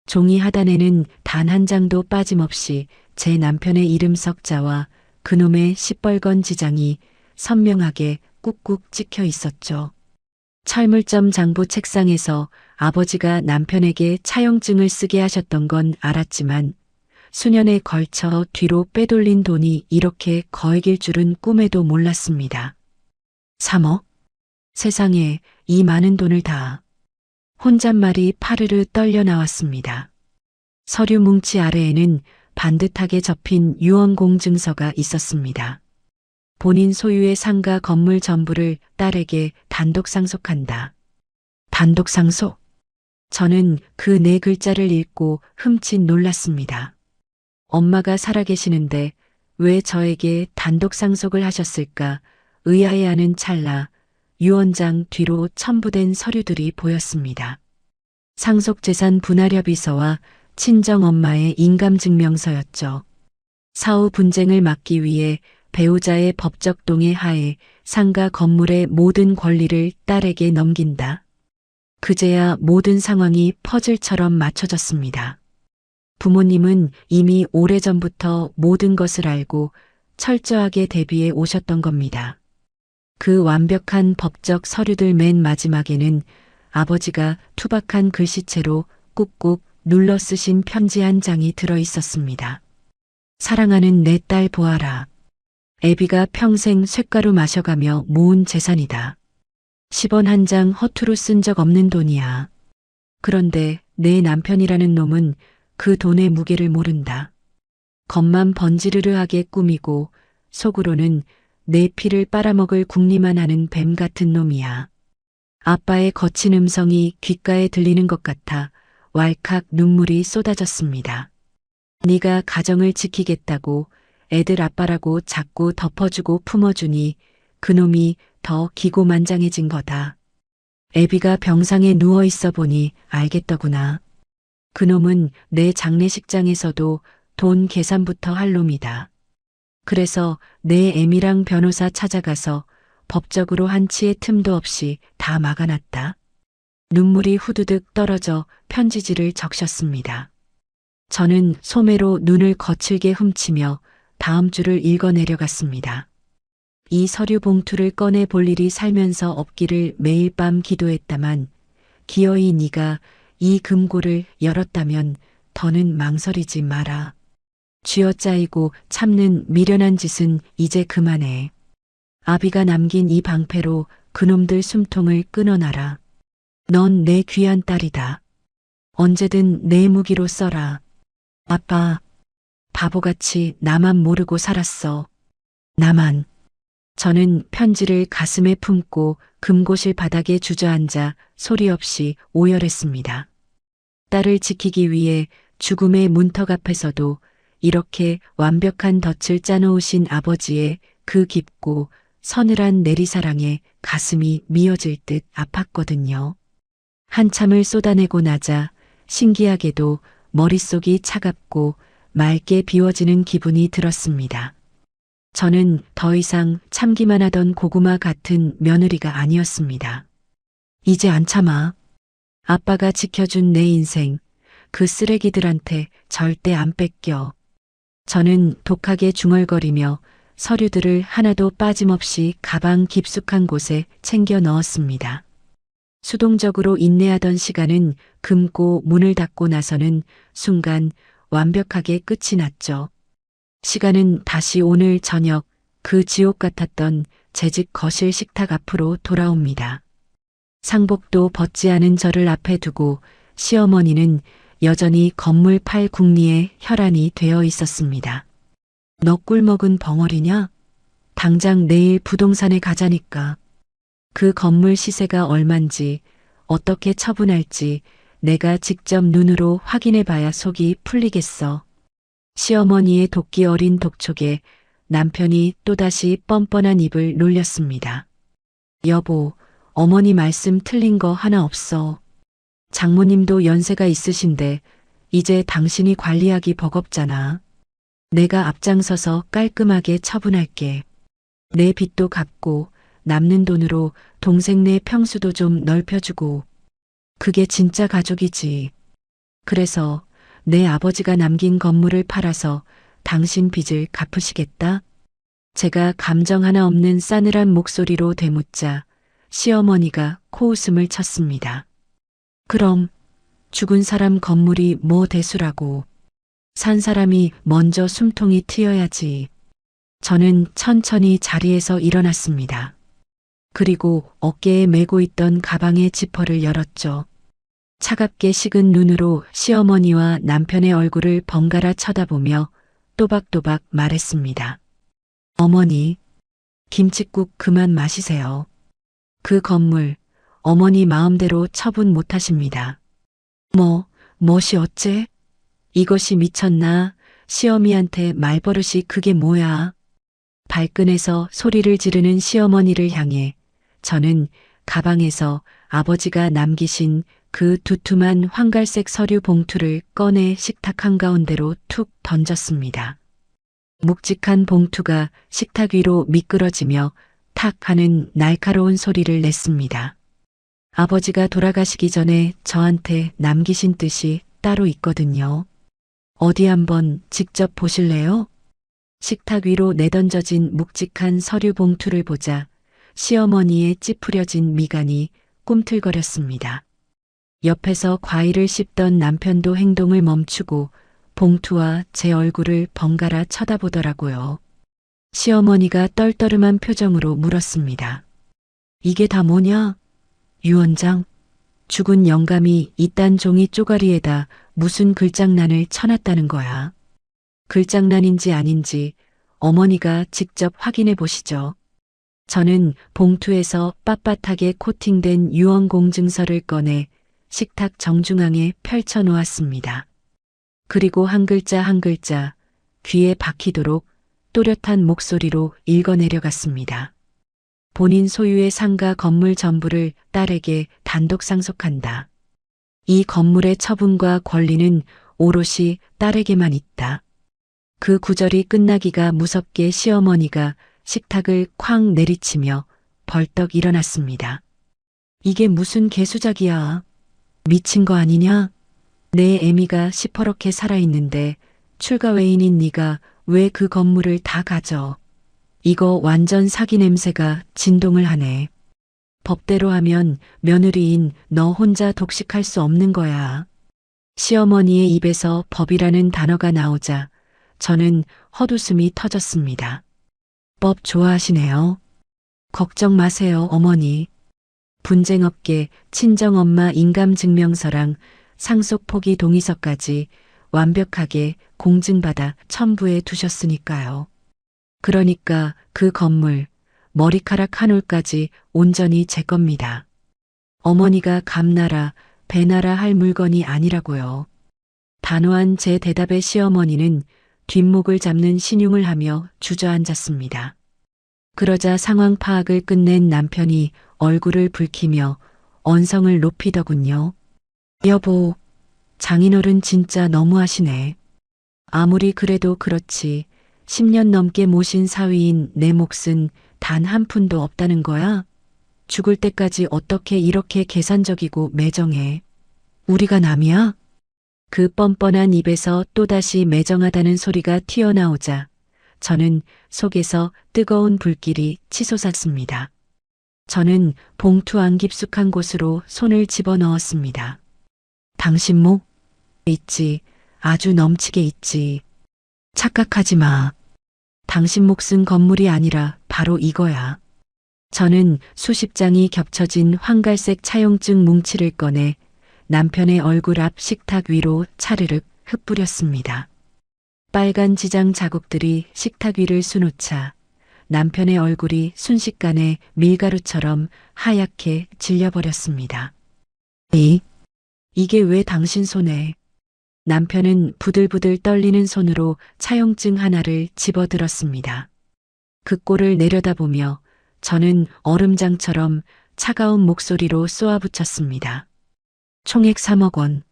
종이 하단에는 단 한 장도 빠짐없이 제 남편의 이름 석자와 그놈의 시뻘건 지장이 선명하게 꾹꾹 찍혀 있었죠. 철물점 장부 책상에서 아버지가 남편에게 차용증을 쓰게 하셨던 건 알았지만 수년에 걸쳐 뒤로 빼돌린 돈이 이렇게 거액일 줄은 꿈에도 몰랐습니다. 3억? 세상에 이 많은 돈을 다. 혼잣말이 파르르 떨려 나왔습니다. 서류 뭉치 아래에는 반듯하게 접힌 유언공증서가 있었습니다. 본인 소유의 상가 건물 전부를 딸에게 단독 상속한다. 단독 상속? 저는 그 네 글자를 읽고 흠칫 놀랐습니다. 엄마가 살아계시는데 왜 저에게 단독 상속을 하셨을까 의아해하는 찰나 유언장 뒤로 첨부된 서류들이 보였습니다. 상속재산 분할협의서와 친정엄마의 인감증명서였죠. 사후 분쟁을 막기 위해 배우자의 법적 동의 하에 상가 건물의 모든 권리를 딸에게 넘긴다. 그제야 모든 상황이 퍼즐처럼 맞춰졌습니다. 부모님은 이미 오래전부터 모든 것을 알고 철저하게 대비해 오셨던 겁니다. 그 완벽한 법적 서류들 맨 마지막에는 아버지가 투박한 글씨체로 꾹꾹 눌러 쓰신 편지 한 장이 들어 있었습니다. 사랑하는 내 딸 보아라. 애비가 평생 쇳가루 마셔가며 모은 재산이다. 10원 한 장 허투루 쓴 적 없는 돈이야. 그런데 내 남편이라는 놈은 그 돈의 무게를 모른다. 겉만 번지르르하게 꾸미고 속으로는 내 피를 빨아먹을 궁리만 하는 뱀 같은 놈이야. 아빠의 거친 음성이 귓가에 들리는 것 같아 왈칵 눈물이 쏟아졌습니다. 네가 가정을 지키겠다고 애들 아빠라고 자꾸 덮어주고 품어주니 그놈이 더 기고만장해진 거다. 애비가 병상에 누워있어 보니 알겠더구나. 그놈은 내 장례식장에서도 돈 계산부터 할 놈이다. 그래서 내 애미랑 변호사 찾아가서 법적으로 한치의 틈도 없이 다 막아놨다. 눈물이 후두둑 떨어져 편지지를 적셨습니다. 저는 소매로 눈을 거칠게 훔치며 다음 줄을 읽어 내려갔습니다. 이 서류 봉투를 꺼내 볼 일이 살면서 없기를 매일 밤 기도했다만 기어이 네가 이 금고를 열었다면 더는 망설이지 마라. 쥐어짜이고 참는 미련한 짓은 이제 그만해. 아비가 남긴 이 방패로 그놈들 숨통을 끊어놔라. 넌 내 귀한 딸이다. 언제든 내 무기로 써라. 아빠, 바보같이 나만 모르고 살았어. 나만. 저는 편지를 가슴에 품고 금고실 바닥에 주저앉아 소리 없이 오열했습니다. 딸을 지키기 위해 죽음의 문턱 앞에서도 이렇게 완벽한 덫을 짜놓으신 아버지의 그 깊고 서늘한 내리사랑에 가슴이 미어질 듯 아팠거든요. 한참을 쏟아내고 나자 신기하게도 머릿속이 차갑고 맑게 비워지는 기분이 들었습니다. 저는 더 이상 참기만 하던 고구마 같은 며느리가 아니었습니다. 이제 안 참아. 아빠가 지켜준 내 인생, 그 쓰레기들한테 절대 안 뺏겨. 저는 독하게 중얼거리며 서류들을 하나도 빠짐없이 가방 깊숙한 곳에 챙겨 넣었습니다. 수동적으로 인내하던 시간은 금고 문을 닫고 나서는 순간 완벽하게 끝이 났죠. 시간은 다시 오늘 저녁 그 지옥 같았던 제 집 거실 식탁 앞으로 돌아옵니다. 상복도 벗지 않은 저를 앞에 두고 시어머니는 여전히 건물 팔 궁리에 혈안이 되어 있었습니다. 너 꿀먹은 벙어리냐? 당장 내일 부동산에 가자니까. 그 건물 시세가 얼만지, 어떻게 처분할지 내가 직접 눈으로 확인해 봐야 속이 풀리겠어. 시어머니의 도끼 어린 독촉에 남편이 또다시 뻔뻔한 입을 놀렸습니다. 여보, 어머니 말씀 틀린 거 하나 없어. 장모님도 연세가 있으신데 이제 당신이 관리하기 버겁잖아. 내가 앞장서서 깔끔하게 처분할게. 내 빚도 갚고 남는 돈으로 동생네 평수도 좀 넓혀주고. 그게 진짜 가족이지. 그래서 내 아버지가 남긴 건물을 팔아서 당신 빚을 갚으시겠다? 제가 감정 하나 없는 싸늘한 목소리로 되묻자 시어머니가 코웃음을 쳤습니다. 그럼 죽은 사람 건물이 뭐 대수라고. 산 사람이 먼저 숨통이 트여야지. 저는 천천히 자리에서 일어났습니다. 그리고 어깨에 메고 있던 가방의 지퍼를 열었죠. 차갑게 식은 눈으로 시어머니와 남편의 얼굴을 번갈아 쳐다보며 또박또박 말했습니다. 어머니, 김칫국 그만 마시세요. 그 건물, 어머니 마음대로 처분 못하십니다. 멋이 어째? 이것이 미쳤나? 시어미한테 말버릇이 그게 뭐야? 발끈해서 소리를 지르는 시어머니를 향해 저는 가방에서 아버지가 남기신 그 두툼한 황갈색 서류 봉투를 꺼내 식탁 한가운데로 툭 던졌습니다. 묵직한 봉투가 식탁 위로 미끄러지며 탁 하는 날카로운 소리를 냈습니다. 아버지가 돌아가시기 전에 저한테 남기신 뜻이 따로 있거든요. 어디 한번 직접 보실래요? 식탁 위로 내던져진 묵직한 서류 봉투를 보자 시어머니의 찌푸려진 미간이 꿈틀거렸습니다. 옆에서 과일을 씹던 남편도 행동을 멈추고 봉투와 제 얼굴을 번갈아 쳐다보더라고요. 시어머니가 떨떠름한 표정으로 물었습니다. 이게 다 뭐냐? 유언장, 죽은 영감이 이딴 종이 쪼가리에다 무슨 글장난을 쳐놨다는 거야. 글장난인지 아닌지 어머니가 직접 확인해 보시죠. 저는 봉투에서 빳빳하게 코팅된 유언공증서를 꺼내 식탁 정중앙에 펼쳐 놓았습니다. 그리고 한 글자 한 글자 귀에 박히도록 또렷한 목소리로 읽어내려갔습니다. 본인 소유의 상가 건물 전부를 딸에게 단독 상속한다. 이 건물의 처분과 권리는 오롯이 딸에게만 있다. 그 구절이 끝나기가 무섭게 시어머니가 식탁을 쾅 내리치며 벌떡 일어났습니다. 이게 무슨 개수작이야. 미친 거 아니냐? 내 애미가 시퍼렇게 살아있는데 출가 외인인 네가 왜 그 건물을 다 가져? 이거 완전 사기 냄새가 진동을 하네. 법대로 하면 며느리인 너 혼자 독식할 수 없는 거야. 시어머니의 입에서 법이라는 단어가 나오자 저는 헛웃음이 터졌습니다. 법 좋아하시네요. 걱정 마세요, 어머니. 분쟁 없게 친정엄마 인감증명서랑 상속 포기 동의서까지 완벽하게 공증받아 첨부해 두셨으니까요. 그러니까 그 건물, 머리카락 한 올까지 온전히 제 겁니다. 어머니가 감나라, 배나라 할 물건이 아니라고요. 단호한 제 대답에 시어머니는 뒷목을 잡는 신용을 하며 주저앉았습니다. 그러자 상황 파악을 끝낸 남편이 얼굴을 붉히며 언성을 높이더군요. 여보, 장인어른 진짜 너무하시네. 아무리 그래도 그렇지 10년 넘게 모신 사위인 내 몫은 단 한 푼도 없다는 거야? 죽을 때까지 어떻게 이렇게 계산적이고 매정해? 우리가 남이야? 그 뻔뻔한 입에서 또다시 매정하다는 소리가 튀어나오자 저는 속에서 뜨거운 불길이 치솟았습니다. 저는 봉투 안 깊숙한 곳으로 손을 집어넣었습니다. 당신 목? 있지. 아주 넘치게 있지. 착각하지 마. 당신 몫은 건물이 아니라 바로 이거야. 저는 수십 장이 겹쳐진 황갈색 차용증 뭉치를 꺼내 남편의 얼굴 앞 식탁 위로 차르륵 흩뿌렸습니다. 빨간 지장 자국들이 식탁 위를 수놓자 남편의 얼굴이 순식간에 밀가루처럼 하얗게 질려버렸습니다. 이게 왜 당신 손에? 남편은 부들부들 떨리는 손으로 차용증 하나를 집어들었습니다. 그 꼴을 내려다보며 저는 얼음장처럼 차가운 목소리로 쏘아붙였습니다. 총액 3억 원.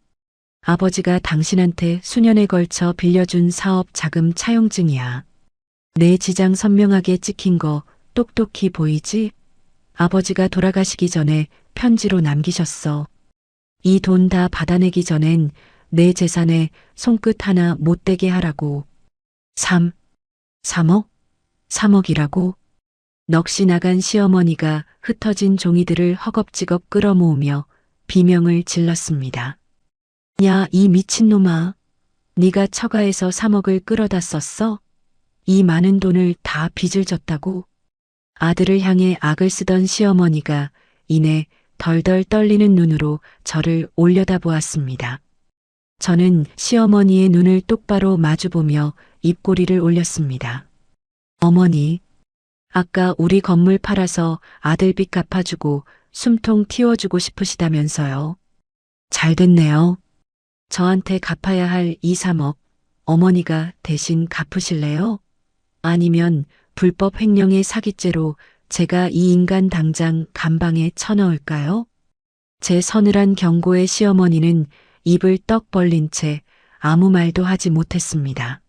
아버지가 당신한테 수년에 걸쳐 빌려준 사업 자금 차용증이야. 내 지장 선명하게 찍힌 거 똑똑히 보이지? 아버지가 돌아가시기 전에 편지로 남기셨어. 이 돈 다 받아내기 전엔 내 재산에 손끝 하나 못 대게 하라고. 3억? 3억이라고? 넋이 나간 시어머니가 흩어진 종이들을 허겁지겁 끌어모으며 비명을 질렀습니다. 야, 이 미친놈아. 네가 처가에서 3억을 끌어다 썼어? 이 많은 돈을 다 빚을 졌다고? 아들을 향해 악을 쓰던 시어머니가 이내 덜덜 떨리는 눈으로 저를 올려다보았습니다. 저는 시어머니의 눈을 똑바로 마주보며 입꼬리를 올렸습니다. 어머니, 아까 우리 건물 팔아서 아들빚 갚아주고 숨통 틔워주고 싶으시다면서요. 잘 됐네요. 저한테 갚아야 할 2, 3억 어머니가 대신 갚으실래요? 아니면 불법 횡령의 사기죄로 제가 이 인간 당장 감방에 쳐넣을까요? 제 서늘한 경고에 시어머니는 입을 떡 벌린 채 아무 말도 하지 못했습니다.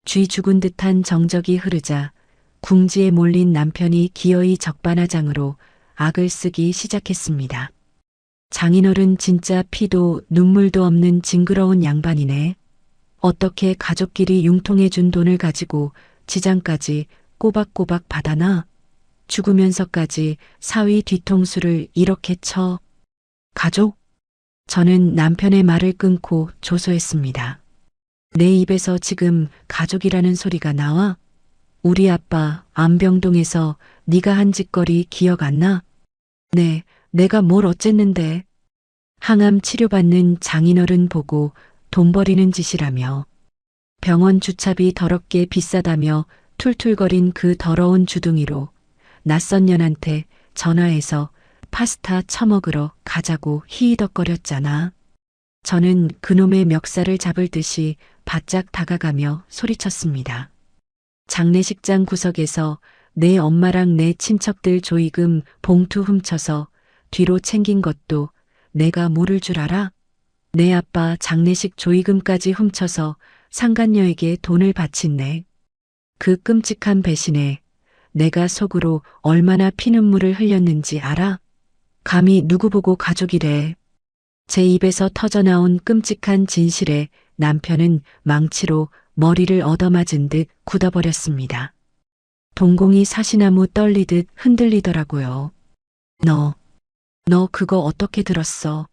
쥐 죽은 듯한 정적이 흐르자 궁지에 몰린 남편이 기어이 적반하장으로 악을 쓰기 시작했습니다. 장인어른 진짜 피도 눈물도 없는 징그러운 양반이네. 어떻게 가족끼리 융통해준 돈을 가지고 지장까지 꼬박꼬박 받아나? 죽으면서까지 사위 뒤통수를 이렇게 쳐. 가족? 저는 남편의 말을 끊고 조소했습니다. 내 입에서 지금 가족이라는 소리가 나와? 우리 아빠 안병동에서 네가 한 짓거리 기억 안 나? 네, 내가 뭘 어쨌는데. 항암 치료받는 장인어른 보고 돈 버리는 짓이라며. 병원 주차비 더럽게 비싸다며 툴툴거린 그 더러운 주둥이로 낯선 년한테 전화해서 파스타 처먹으러 가자고 히히덕거렸잖아. 저는 그놈의 멱살을 잡을 듯이 바짝 다가가며 소리쳤습니다. 장례식장 구석에서 내 엄마랑 내 친척들 조의금 봉투 훔쳐서 뒤로 챙긴 것도 내가 모를 줄 알아? 내 아빠 장례식 조의금까지 훔쳐서 상간녀에게 돈을 바친네. 그 끔찍한 배신에 내가 속으로 얼마나 피눈물을 흘렸는지 알아? 감히 누구 보고 가족이래. 제 입에서 터져나온 끔찍한 진실에 남편은 망치로 머리를 얻어맞은 듯 굳어버렸습니다. 동공이 사시나무 떨리듯 흔들리더라고요. 너 그거 어떻게 들었어?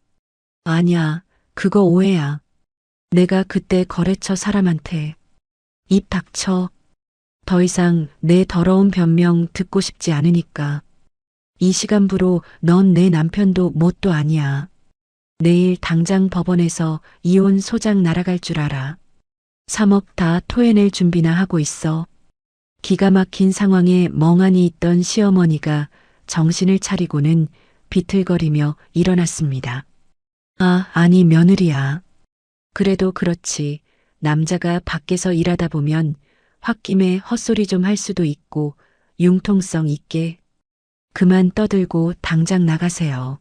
아니야, 그거 오해야. 내가 그때 거래처 사람한테. 입 닥쳐. 더 이상 내 더러운 변명 듣고 싶지 않으니까. 이 시간부로 넌 내 남편도 뭣도 아니야. 내일 당장 법원에서 이혼 소장 날아갈 줄 알아. 3억 다 토해낼 준비나 하고 있어. 기가 막힌 상황에 멍하니 있던 시어머니가 정신을 차리고는 비틀거리며 일어났습니다. 아니 며느리야. 그래도 그렇지. 남자가 밖에서 일하다 보면 홧김에 헛소리 좀 할 수도 있고 융통성 있게. 그만 떠들고 당장 나가세요.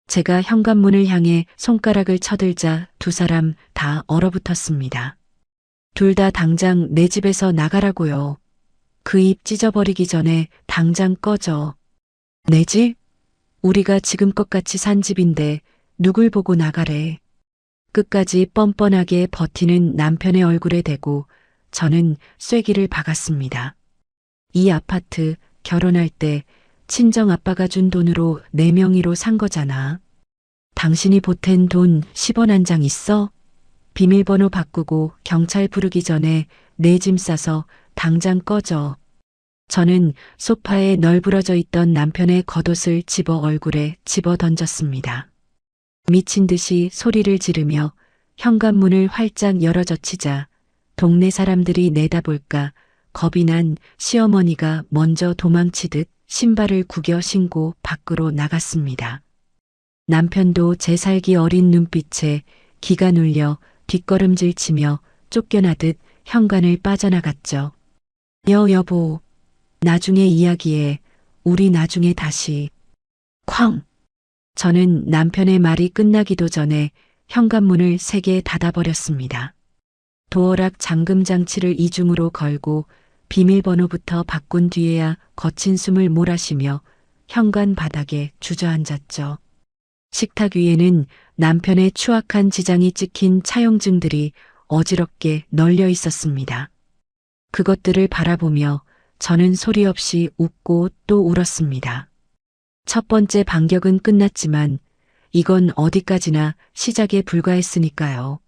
제가 현관문을 향해 손가락을 쳐들자 두 사람 다 얼어붙었습니다. 둘 다 당장 내 집에서 나가라고요. 그 입 찢어버리기 전에 당장 꺼져. 내 집? 우리가 지금껏 같이 산 집인데 누굴 보고 나가래. 끝까지 뻔뻔하게 버티는 남편의 얼굴에 대고 저는 쐐기를 박았습니다. 이 아파트 결혼할 때 친정아빠가 준 돈으로 내 명의로 산 거잖아. 당신이 보탠 돈 10원 한 장 있어? 비밀번호 바꾸고 경찰 부르기 전에 내 짐 싸서 당장 꺼져. 저는 소파에 널브러져 있던 남편의 겉옷을 집어 얼굴에 집어 던졌습니다. 미친 듯이 소리를 지르며 현관문을 활짝 열어젖히자 동네 사람들이 내다볼까 겁이 난 시어머니가 먼저 도망치듯 신발을 구겨 신고 밖으로 나갔습니다. 남편도 제 살기 어린 눈빛에 기가 눌려 뒷걸음질 치며 쫓겨나듯 현관을 빠져나갔죠. 여보, 나중에 이야기해. 우리 나중에 다시. 쾅! 저는 남편의 말이 끝나기도 전에 현관문을 세게 닫아버렸습니다. 도어락 잠금 장치를 이중으로 걸고 비밀번호부터 바꾼 뒤에야 거친 숨을 몰아쉬며 현관 바닥에 주저앉았죠. 식탁 위에는 남편의 추악한 지장이 찍힌 차용증들이 어지럽게 널려 있었습니다. 그것들을 바라보며 저는 소리 없이 웃고 또 울었습니다. 첫 번째 반격은 끝났지만 이건 어디까지나 시작에 불과했으니까요.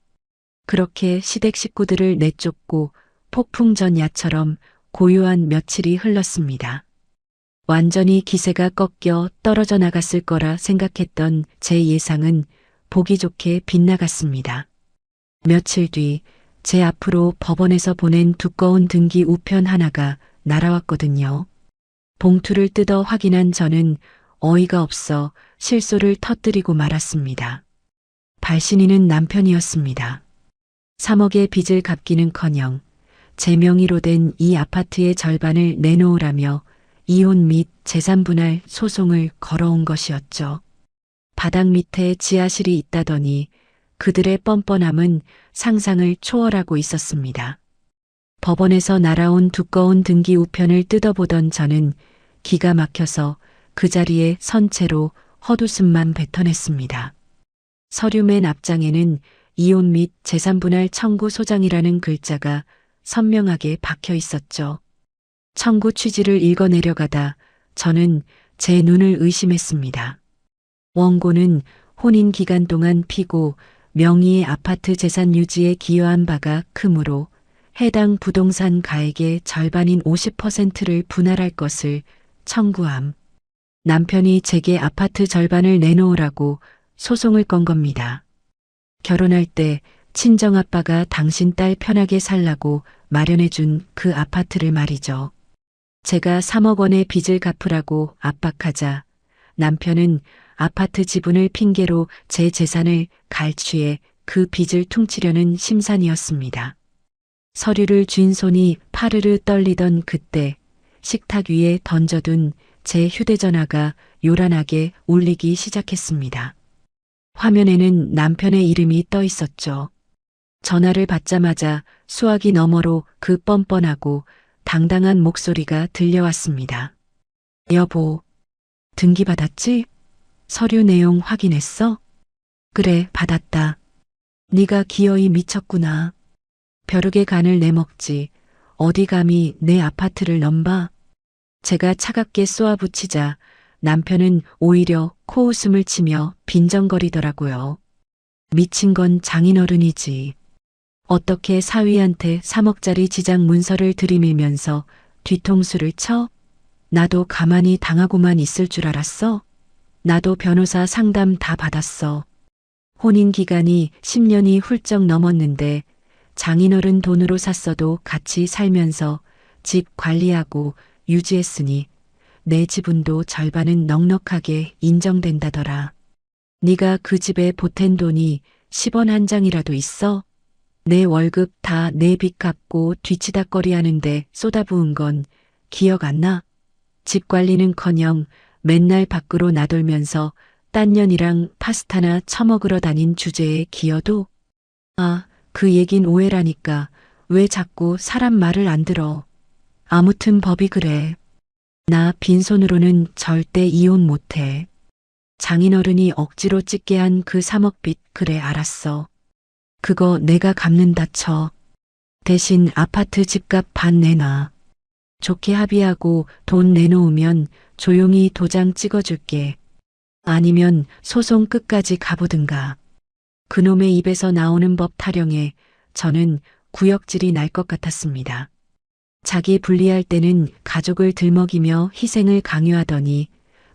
그렇게 시댁 식구들을 내쫓고 폭풍전야처럼 고요한 며칠이 흘렀습니다. 완전히 기세가 꺾여 떨어져 나갔을 거라 생각했던 제 예상은 보기 좋게 빗나갔습니다. 며칠 뒤 제 앞으로 법원에서 보낸 두꺼운 등기 우편 하나가 날아왔거든요. 봉투를 뜯어 확인한 저는 어이가 없어 실소를 터뜨리고 말았습니다. 발신인은 남편이었습니다. 3억의 빚을 갚기는커녕 제 명의로 된 이 아파트의 절반을 내놓으라며 이혼 및 재산분할 소송을 걸어온 것이었죠. 바닥 밑에 지하실이 있다더니 그들의 뻔뻔함은 상상을 초월하고 있었습니다. 법원에서 날아온 두꺼운 등기 우편을 뜯어보던 저는 기가 막혀서 그 자리에 선 채로 헛웃음만 뱉어냈습니다. 서류 맨 앞장에는 이혼 및 재산분할 청구 소장이라는 글자가 선명하게 박혀 있었죠. 청구 취지를 읽어 내려가다 저는 제 눈을 의심했습니다. 원고는 혼인 기간 동안 피고 명의의 아파트 재산 유지에 기여한 바가 크므로 해당 부동산 가액의 절반인 50%를 분할할 것을 청구함. 남편이 제게 아파트 절반을 내놓으라고 소송을 건 겁니다. 결혼할 때 친정아빠가 당신 딸 편하게 살라고 마련해준 그 아파트를 말이죠. 제가 3억 원의 빚을 갚으라고 압박하자 남편은 아파트 지분을 핑계로 제 재산을 갈취해 그 빚을 퉁치려는 심산이었습니다. 서류를 쥔 손이 파르르 떨리던 그때 식탁 위에 던져둔 제 휴대전화가 요란하게 울리기 시작했습니다. 화면에는 남편의 이름이 떠 있었죠. 전화를 받자마자 수화기 너머로 그 뻔뻔하고 당당한 목소리가 들려왔습니다. 여보, 등기 받았지? 서류 내용 확인했어? 그래, 받았다. 네가 기어이 미쳤구나. 벼룩의 간을 내먹지. 어디 감히 내 아파트를 넘봐? 제가 차갑게 쏘아붙이자 남편은 오히려 코웃음을 치며 빈정거리더라고요. 미친 건 장인어른이지. 어떻게 사위한테 3억짜리 지장 문서를 들이밀면서 뒤통수를 쳐? 나도 가만히 당하고만 있을 줄 알았어? 나도 변호사 상담 다 받았어. 혼인 기간이 10년이 훌쩍 넘었는데 장인어른 돈으로 샀어도 같이 살면서 집 관리하고 유지했으니 내 지분도 절반은 넉넉하게 인정된다더라. 네가 그 집에 보탠 돈이 10원 한 장이라도 있어? 내 월급 다 내 빚 갚고 뒤치다꺼리 하는데 쏟아부은 건 기억 안 나? 집 관리는커녕 맨날 밖으로 나돌면서 딴 년이랑 파스타나 처먹으러 다닌 주제에 기여도? 아, 그 얘긴 오해라니까 왜 자꾸 사람 말을 안 들어. 아무튼 법이 그래. 나 빈손으로는 절대 이혼 못해. 장인어른이 억지로 찍게 한 그 3억 빚 그래 알았어. 그거 내가 갚는다 쳐. 대신 아파트 집값 반 내놔. 좋게 합의하고 돈 내놓으면 조용히 도장 찍어줄게. 아니면 소송 끝까지 가보든가. 그놈의 입에서 나오는 법 타령에 저는 구역질이 날 것 같았습니다. 자기 불리할 때는 가족을 들먹이며 희생을 강요하더니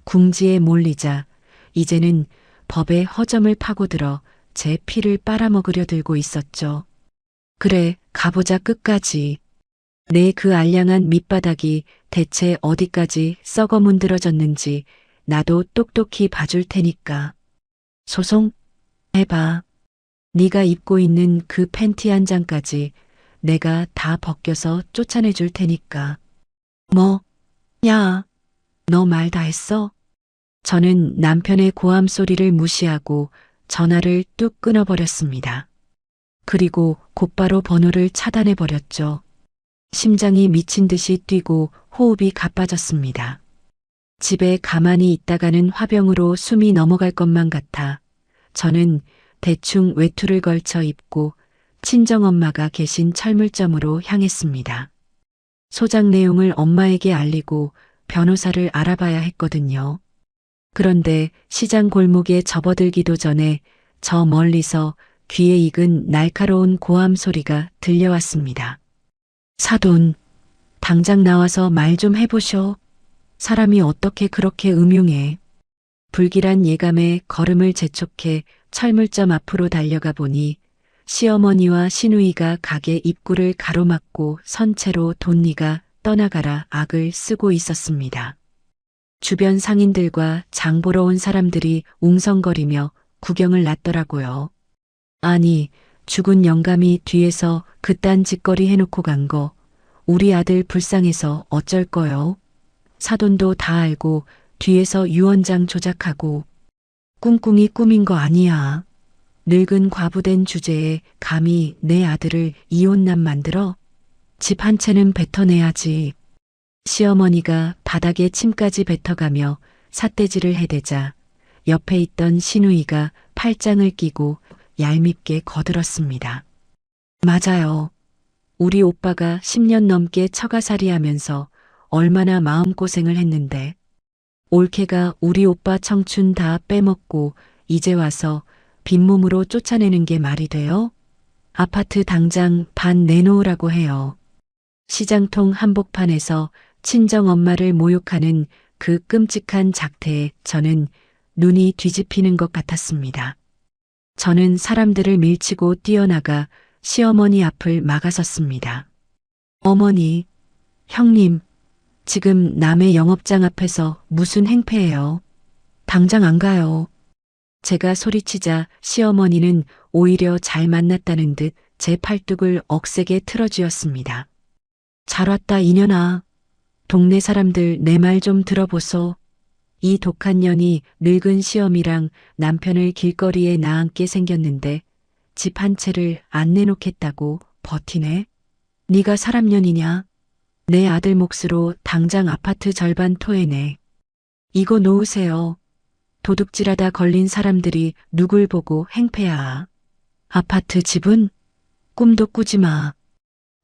궁지에 몰리자 이제는 법의 허점을 파고들어 제 피를 빨아먹으려 들고 있었죠. 그래, 가보자 끝까지. 내 그 알량한 밑바닥이 대체 어디까지 썩어 문드러졌는지 나도 똑똑히 봐줄 테니까. 소송? 해봐. 네가 입고 있는 그 팬티 한 장까지 내가 다 벗겨서 쫓아내줄 테니까. 뭐? 야, 너 말 다 했어? 저는 남편의 고함 소리를 무시하고 전화를 뚝 끊어버렸습니다. 그리고 곧바로 번호를 차단해버렸죠. 심장이 미친 듯이 뛰고 호흡이 가빠졌습니다. 집에 가만히 있다가는 화병으로 숨이 넘어갈 것만 같아 저는 대충 외투를 걸쳐 입고 친정엄마가 계신 철물점으로 향했습니다. 소장 내용을 엄마에게 알리고 변호사를 알아봐야 했거든요. 그런데 시장 골목에 접어들기도 전에 저 멀리서 귀에 익은 날카로운 고함 소리가 들려왔습니다. 사돈, 당장 나와서 말 좀 해보쇼. 사람이 어떻게 그렇게 음흉해. 불길한 예감에 걸음을 재촉해 철물점 앞으로 달려가 보니 시어머니와 시누이가 가게 입구를 가로막고 선체로 돈니가 떠나가라 악을 쓰고 있었습니다. 주변 상인들과 장 보러 온 사람들이 웅성거리며 구경을 났더라고요. 아니, 죽은 영감이 뒤에서 그딴 짓거리 해놓고 간 거 우리 아들 불쌍해서 어쩔 거요. 사돈도 다 알고 뒤에서 유언장 조작하고 꿍꿍이 꾸민 거 아니야. 늙은 과부된 주제에 감히 내 아들을 이혼남 만들어? 집 한 채는 뱉어내야지. 시어머니가 바닥에 침까지 뱉어가며 삿대질을 해대자 옆에 있던 시누이가 팔짱을 끼고 얄밉게 거들었습니다. 맞아요. 우리 오빠가 10년 넘게 처가살이 하면서 얼마나 마음고생을 했는데 올케가 우리 오빠 청춘 다 빼먹고 이제 와서 빈몸으로 쫓아내는 게 말이 돼요? 아파트 당장 반 내놓으라고 해요. 시장통 한복판에서 친정엄마를 모욕하는 그 끔찍한 작태에 저는 눈이 뒤집히는 것 같았습니다. 저는 사람들을 밀치고 뛰어나가 시어머니 앞을 막아섰습니다. 어머니, 형님, 지금 남의 영업장 앞에서 무슨 행패예요? 당장 안 가요. 제가 소리치자 시어머니는 오히려 잘 만났다는 듯 제 팔뚝을 억세게 틀어쥐었습니다. 잘 왔다 이년아. 동네 사람들 내 말 좀 들어보소. 이 독한 년이 늙은 시어미랑 남편을 길거리에 나앉게 생겼는데 집 한 채를 안 내놓겠다고 버티네. 네가 사람년이냐? 내 아들 몫으로 당장 아파트 절반 토해내. 이거 놓으세요. 도둑질하다 걸린 사람들이 누굴 보고 행패야. 아파트 집은? 꿈도 꾸지 마.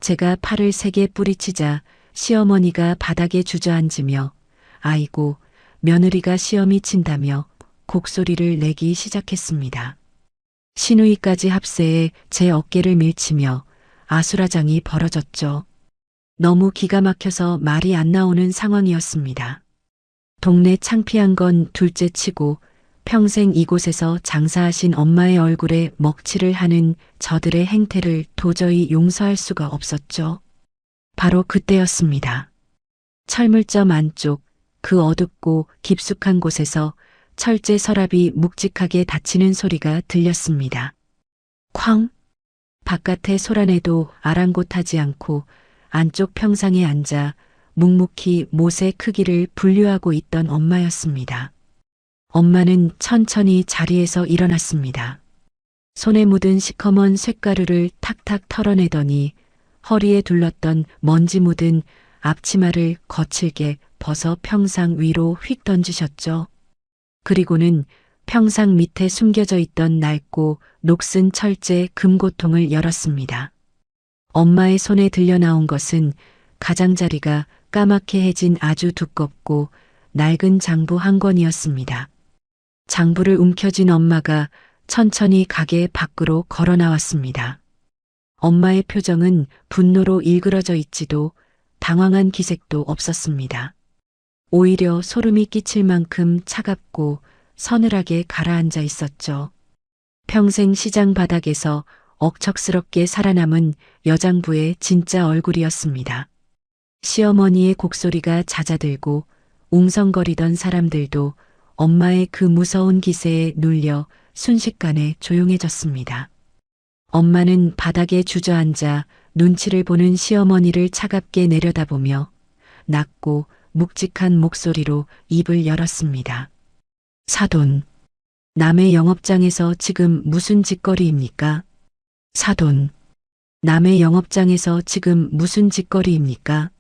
제가 팔을 세게 뿌리치자 시어머니가 바닥에 주저앉으며 아이고 며느리가 시험이 친다며 곡소리를 내기 시작했습니다. 시누이까지 합세해 제 어깨를 밀치며 아수라장이 벌어졌죠. 너무 기가 막혀서 말이 안 나오는 상황이었습니다. 동네 창피한 건 둘째치고 평생 이곳에서 장사하신 엄마의 얼굴에 먹칠을 하는 저들의 행태를 도저히 용서할 수가 없었죠. 바로 그때였습니다. 철물점 안쪽 그 어둡고 깊숙한 곳에서 철제 서랍이 묵직하게 닫히는 소리가 들렸습니다. 쾅! 바깥의 소란에도 아랑곳하지 않고 안쪽 평상에 앉아 묵묵히 못의 크기를 분류하고 있던 엄마였습니다. 엄마는 천천히 자리에서 일어났습니다. 손에 묻은 시커먼 쇳가루를 탁탁 털어내더니 허리에 둘렀던 먼지 묻은 앞치마를 거칠게 벗어 평상 위로 휙 던지셨죠. 그리고는 평상 밑에 숨겨져 있던 낡고 녹슨 철제 금고통을 열었습니다. 엄마의 손에 들려 나온 것은 가장자리가 까맣게 해진 아주 두껍고 낡은 장부 한 권이었습니다. 장부를 움켜쥔 엄마가 천천히 가게 밖으로 걸어 나왔습니다. 엄마의 표정은 분노로 일그러져 있지도 당황한 기색도 없었습니다. 오히려 소름이 끼칠 만큼 차갑고 서늘하게 가라앉아 있었죠. 평생 시장 바닥에서 억척스럽게 살아남은 여장부의 진짜 얼굴이었습니다. 시어머니의 곡소리가 잦아들고 웅성거리던 사람들도 엄마의 그 무서운 기세에 눌려 순식간에 조용해졌습니다. 엄마는 바닥에 주저앉아 눈치를 보는 시어머니를 차갑게 내려다보며 낮고 묵직한 목소리로 입을 열었습니다. 사돈, 남의 영업장에서 지금 무슨 짓거리입니까? 사돈, 남의 영업장에서 지금 무슨 짓거리입니까?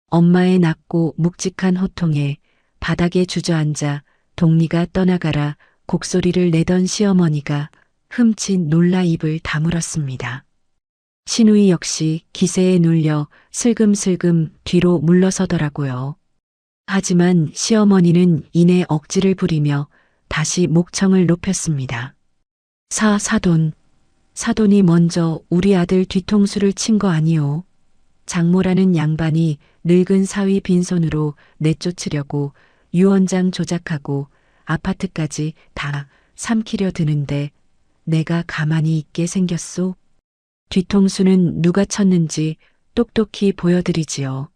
엄마의 낮고 묵직한 호통에 바닥에 주저앉아 동리가 떠나가라 곡소리를 내던 시어머니가 흠칫 놀라 입을 다물었습니다. 신우이 역시 기세에 눌려 슬금슬금 뒤로 물러서더라고요. 하지만 시어머니는 이내 억지를 부리며 다시 목청을 높였습니다. 사돈이 먼저 우리 아들 뒤통수를 친 거 아니오. 장모라는 양반이 늙은 사위 빈손으로 내쫓으려고 유언장 조작하고 아파트까지 다 삼키려 드는데 내가 가만히 있게 생겼소? 뒤통수는 누가 쳤는지 똑똑히 보여드리지요.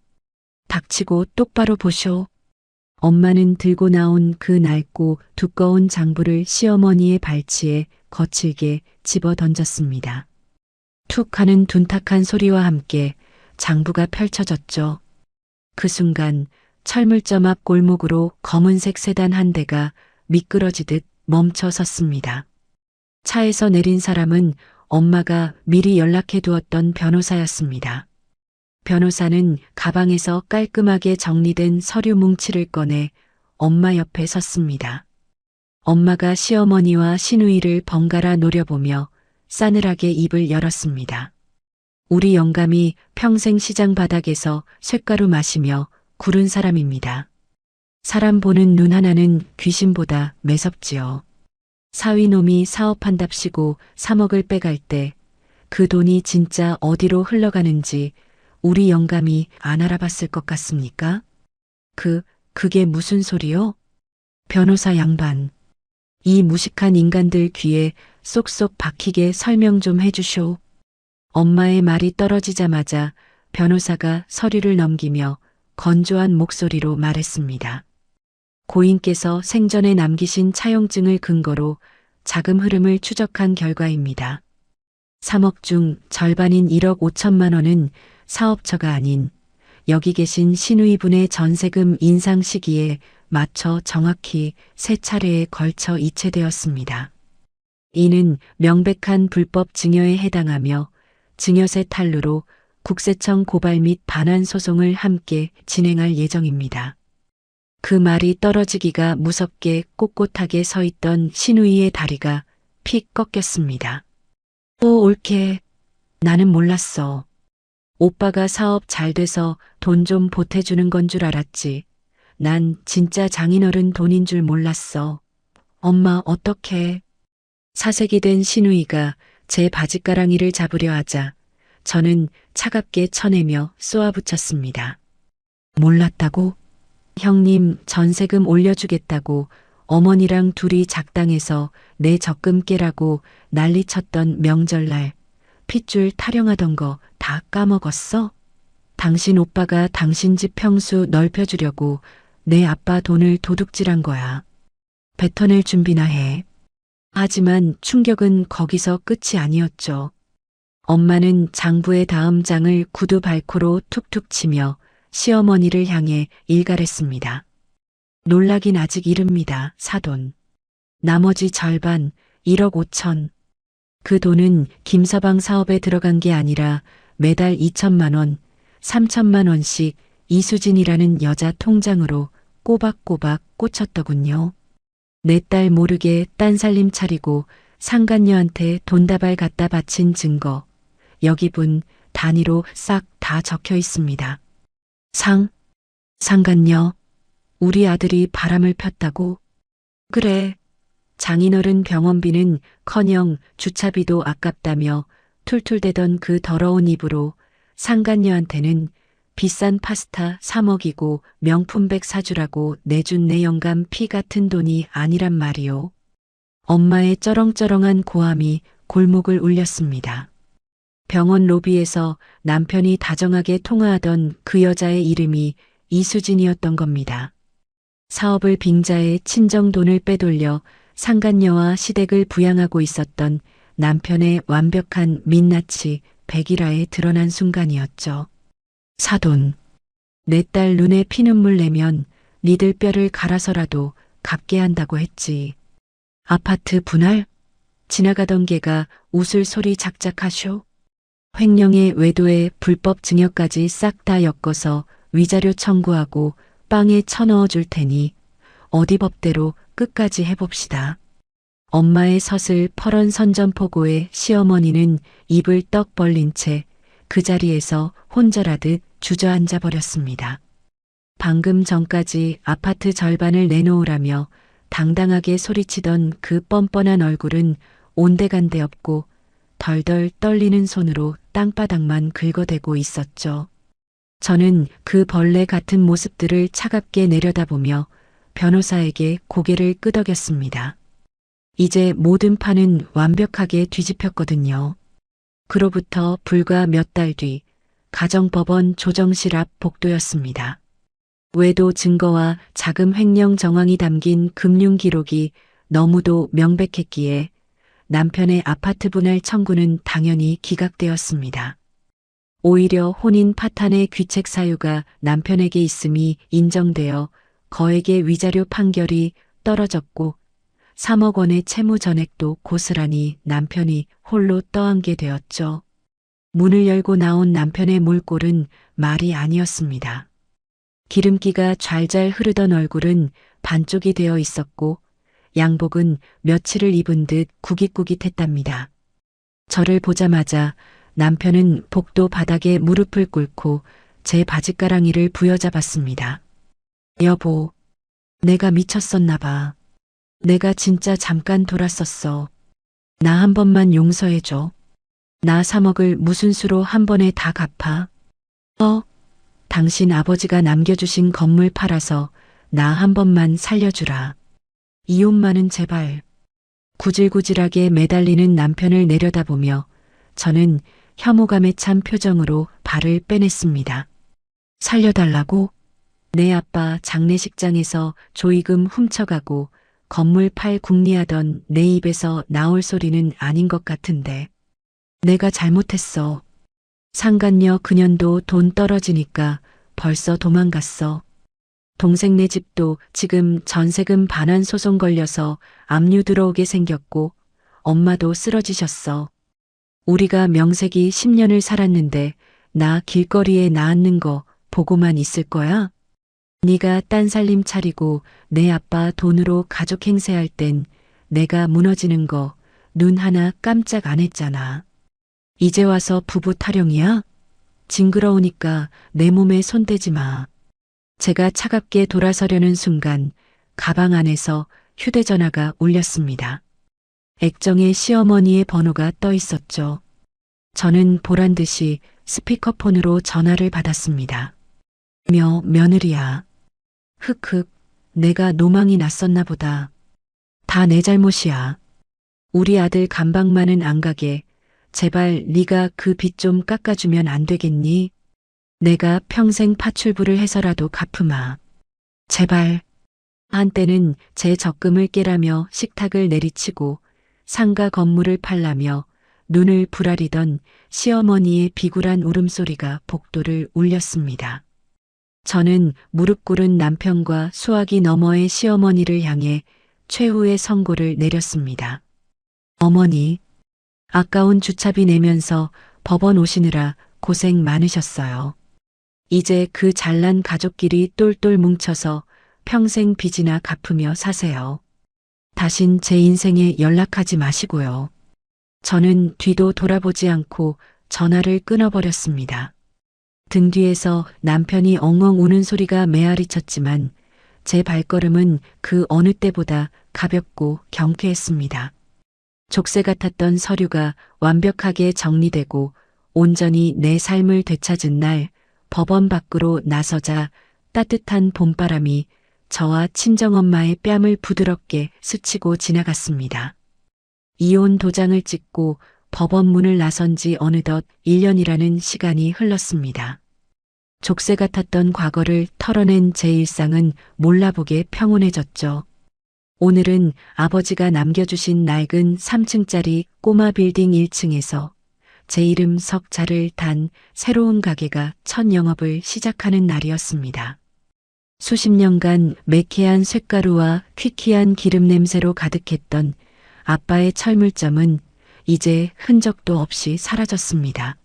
닥치고 똑바로 보쇼. 엄마는 들고 나온 그 낡고 두꺼운 장부를 시어머니의 발치에 거칠게 집어 던졌습니다. 툭 하는 둔탁한 소리와 함께 장부가 펼쳐졌죠. 그 순간 철물점 앞 골목으로 검은색 세단 한 대가 미끄러지듯 멈춰 섰습니다. 차에서 내린 사람은 엄마가 미리 연락해 두었던 변호사였습니다. 변호사는 가방에서 깔끔하게 정리된 서류 뭉치를 꺼내 엄마 옆에 섰습니다. 엄마가 시어머니와 시누이를 번갈아 노려보며 싸늘하게 입을 열었습니다. 우리 영감이 평생 시장 바닥에서 쇳가루 마시며 구른 사람입니다. 사람 보는 눈 하나는 귀신보다 매섭지요. 사위놈이 사업한답시고 3억을 빼갈 때 그 돈이 진짜 어디로 흘러가는지 우리 영감이 안 알아봤을 것 같습니까? 그게 무슨 소리요? 변호사 양반. 이 무식한 인간들 귀에 쏙쏙 박히게 설명 좀 해주쇼. 엄마의 말이 떨어지자마자 변호사가 서류를 넘기며 건조한 목소리로 말했습니다. 고인께서 생전에 남기신 차용증을 근거로 자금 흐름을 추적한 결과입니다. 3억 중 절반인 1억 5천만 원은 사업처가 아닌 여기 계신 시누이분의 전세금 인상 시기에 맞춰 정확히 3차례에 걸쳐 이체되었습니다. 이는 명백한 불법 증여에 해당하며 증여세 탈루로 국세청 고발 및 반환 소송을 함께 진행할 예정입니다. 그 말이 떨어지기가 무섭게 꼿꼿하게 서 있던 시누이의 다리가 픽 꺾였습니다. 옳게. 나는 몰랐어. 오빠가 사업 잘 돼서 돈 좀 보태주는 건 줄 알았지. 난 진짜 장인어른 돈인 줄 몰랐어. 엄마 어떡해. 사색이 된 시누이가 제 바짓가랑이를 잡으려 하자 저는 차갑게 쳐내며 쏘아붙였습니다. 몰랐다고? 형님 전세금 올려주겠다고 어머니랑 둘이 작당해서 내 적금 깨라고 난리쳤던 명절날 핏줄 타령하던 거 다 까먹었어? 당신 오빠가 당신 집 평수 넓혀주려고 내 아빠 돈을 도둑질한 거야. 뱉어낼 준비나 해. 하지만 충격은 거기서 끝이 아니었죠. 엄마는 장부의 다음 장을 구두 발코로 툭툭 치며 시어머니를 향해 일갈했습니다. 놀라긴 아직 이릅니다, 사돈. 나머지 절반, 1억 5천. 그 돈은 김서방 사업에 들어간 게 아니라 매달 2천만 원, 3천만 원씩 이수진이라는 여자 통장으로 꼬박꼬박 꽂혔더군요. 내 딸 모르게 딴 살림 차리고 상간녀한테 돈다발 갖다 바친 증거. 여기 분 단위로 싹 다 적혀 있습니다. 상간녀. 우리 아들이 바람을 폈다고? 그래. 장인어른 병원비는 커녕 주차비도 아깝다며 툴툴대던 그 더러운 입으로 상간녀한테는 비싼 파스타 3억이고 명품백 사주라고 내준 내 영감 피 같은 돈이 아니란 말이오. 엄마의 쩌렁쩌렁한 고함이 골목을 울렸습니다. 병원 로비에서 남편이 다정하게 통화하던 그 여자의 이름이 이수진이었던 겁니다. 사업을 빙자해 친정 돈을 빼돌려 상간녀와 시댁을 부양하고 있었던 남편의 완벽한 민낯이 백일화에 드러난 순간이었죠. 사돈, 내 딸 눈에 피눈물 내면 니들 뼈를 갈아서라도 갚게 한다고 했지. 아파트 분할? 지나가던 개가 웃을 소리 작작하쇼. 횡령의 외도에 불법 증여까지 싹 다 엮어서 위자료 청구하고 빵에 쳐넣어 줄 테니 어디 법대로 끝까지 해봅시다. 엄마의 서슬 퍼런 선전포고에 시어머니는 입을 떡 벌린 채 그 자리에서 혼절하듯 주저앉아 버렸습니다. 방금 전까지 아파트 절반을 내놓으라며 당당하게 소리치던 그 뻔뻔한 얼굴은 온데간데 없고 덜덜 떨리는 손으로 땅바닥만 긁어대고 있었죠. 저는 그 벌레 같은 모습들을 차갑게 내려다보며 변호사에게 고개를 끄덕였습니다. 이제 모든 판은 완벽하게 뒤집혔거든요. 그로부터 불과 몇 달 뒤 가정법원 조정실 앞 복도였습니다. 외도 증거와 자금 횡령 정황이 담긴 금융 기록이 너무도 명백했기에 남편의 아파트 분할 청구는 당연히 기각되었습니다. 오히려 혼인 파탄의 귀책 사유가 남편에게 있음이 인정되어 거액의 위자료 판결이 떨어졌고 3억 원의 채무 전액도 고스란히 남편이 홀로 떠안게 되었죠. 문을 열고 나온 남편의 몰골은 말이 아니었습니다. 기름기가 잘잘 흐르던 얼굴은 반쪽이 되어 있었고 양복은 며칠을 입은 듯 구깃구깃했답니다. 저를 보자마자 남편은 복도 바닥에 무릎을 꿇고 제 바짓가랑이를 부여잡았습니다. 여보, 내가 미쳤었나 봐. 내가 진짜 잠깐 돌았었어. 나 한 번만 용서해줘. 나 3억을 무슨 수로 한 번에 다 갚아? 당신 아버지가 남겨주신 건물 팔아서 나 한 번만 살려주라. 이혼만은 제발. 구질구질하게 매달리는 남편을 내려다보며 저는 혐오감에 찬 표정으로 발을 빼냈습니다. 살려달라고? 내 아빠 장례식장에서 조의금 훔쳐가고 건물 팔 궁리하던 내 입에서 나올 소리는 아닌 것 같은데. 내가 잘못했어. 상간녀 그년도 돈 떨어지니까 벌써 도망갔어. 동생네 집도 지금 전세금 반환 소송 걸려서 압류 들어오게 생겼고 엄마도 쓰러지셨어. 우리가 명색이 10년을 살았는데 나 길거리에 나앉는 거 보고만 있을 거야? 네가 딴 살림 차리고 내 아빠 돈으로 가족 행세할 땐 내가 무너지는 거 눈 하나 깜짝 안 했잖아. 이제 와서 부부 타령이야? 징그러우니까 내 몸에 손대지 마. 제가 차갑게 돌아서려는 순간 가방 안에서 휴대전화가 울렸습니다. 액정에 시어머니의 번호가 떠 있었죠. 저는 보란 듯이 스피커폰으로 전화를 받았습니다. 며느리야. 흑흑, 내가 노망이 났었나 보다. 다 내 잘못이야. 우리 아들 감방만은 안 가게 제발 네가 그 빚 좀 깎아주면 안 되겠니? 내가 평생 파출부를 해서라도 갚으마. 제발. 한때는 제 적금을 깨라며 식탁을 내리치고 상가 건물을 팔라며 눈을 부라리던 시어머니의 비굴한 울음소리가 복도를 울렸습니다. 저는 무릎 꿇은 남편과 수화기 너머의 시어머니를 향해 최후의 선고를 내렸습니다. 어머니, 아까운 주차비 내면서 법원 오시느라 고생 많으셨어요. 이제 그 잘난 가족끼리 똘똘 뭉쳐서 평생 빚이나 갚으며 사세요. 다신 제 인생에 연락하지 마시고요. 저는 뒤도 돌아보지 않고 전화를 끊어버렸습니다. 등 뒤에서 남편이 엉엉 우는 소리가 메아리 쳤지만 제 발걸음은 그 어느 때보다 가볍고 경쾌했습니다. 족쇄 같았던 서류가 완벽하게 정리되고 온전히 내 삶을 되찾은 날 법원 밖으로 나서자 따뜻한 봄바람이 저와 친정엄마의 뺨을 부드럽게 스치고 지나갔습니다. 이혼 도장을 찍고 법원 문을 나선 지 어느덧 1년이라는 시간이 흘렀습니다. 족쇄 같았던 과거를 털어낸 제 일상은 몰라보게 평온해졌죠. 오늘은 아버지가 남겨주신 낡은 3층짜리 꼬마 빌딩 1층에서 제 이름 석자를 단 새로운 가게가 첫 영업을 시작하는 날이었습니다. 수십 년간 매캐한 쇳가루와 퀴퀴한 기름 냄새로 가득했던 아빠의 철물점은 이제 흔적도 없이 사라졌습니다.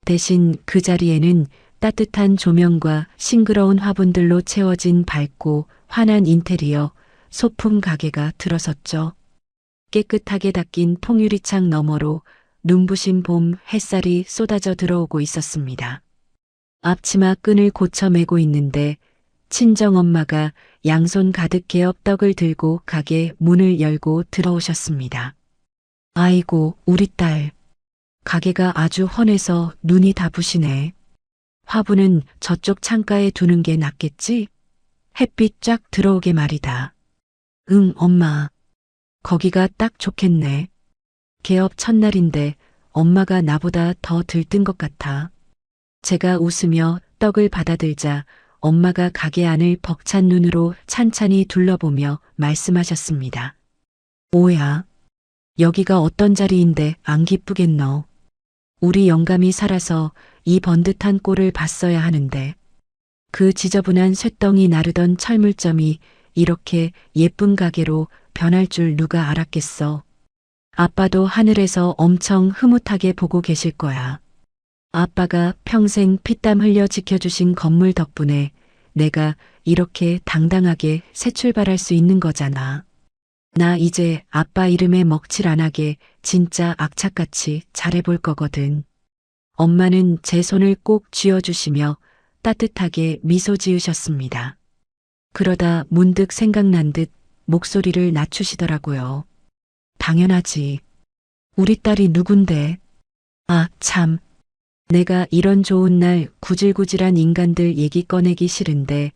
대신 그 자리에는 따뜻한 조명과 싱그러운 화분들로 채워진 밝고 환한 인테리어, 소품 가게가 들어섰죠. 깨끗하게 닦인 통유리창 너머로 눈부신 봄 햇살이 쏟아져 들어오고 있었습니다. 앞치마 끈을 고쳐 매고 있는데 친정엄마가 양손 가득 개업 떡을 들고 가게 문을 열고 들어오셨습니다. 아이고, 우리 딸. 가게가 아주 훤해서 눈이 다 부시네. 화분은 저쪽 창가에 두는 게 낫겠지? 햇빛 쫙 들어오게 말이다. 응, 엄마. 거기가 딱 좋겠네. 개업 첫날인데 엄마가 나보다 더 들뜬 것 같아. 제가 웃으며 떡을 받아들자 엄마가 가게 안을 벅찬 눈으로 찬찬히 둘러보며 말씀하셨습니다. 오야, 여기가 어떤 자리인데 안 기쁘겠노. 우리 영감이 살아서 이 번듯한 꼴을 봤어야 하는데 그 지저분한 쇳덩이 나르던 철물점이 이렇게 예쁜 가게로 변할 줄 누가 알았겠어. 아빠도 하늘에서 엄청 흐뭇하게 보고 계실 거야. 아빠가 평생 피땀 흘려 지켜주신 건물 덕분에 내가 이렇게 당당하게 새 출발할 수 있는 거잖아. 나 이제 아빠 이름에 먹칠 안 하게 진짜 악착같이 잘해볼 거거든. 엄마는 제 손을 꼭 쥐어주시며 따뜻하게 미소 지으셨습니다. 그러다 문득 생각난 듯 목소리를 낮추시더라고요. 당연하지. 우리 딸이 누군데? 아, 참. 내가 이런 좋은 날 구질구질한 인간들 얘기 꺼내기 싫은데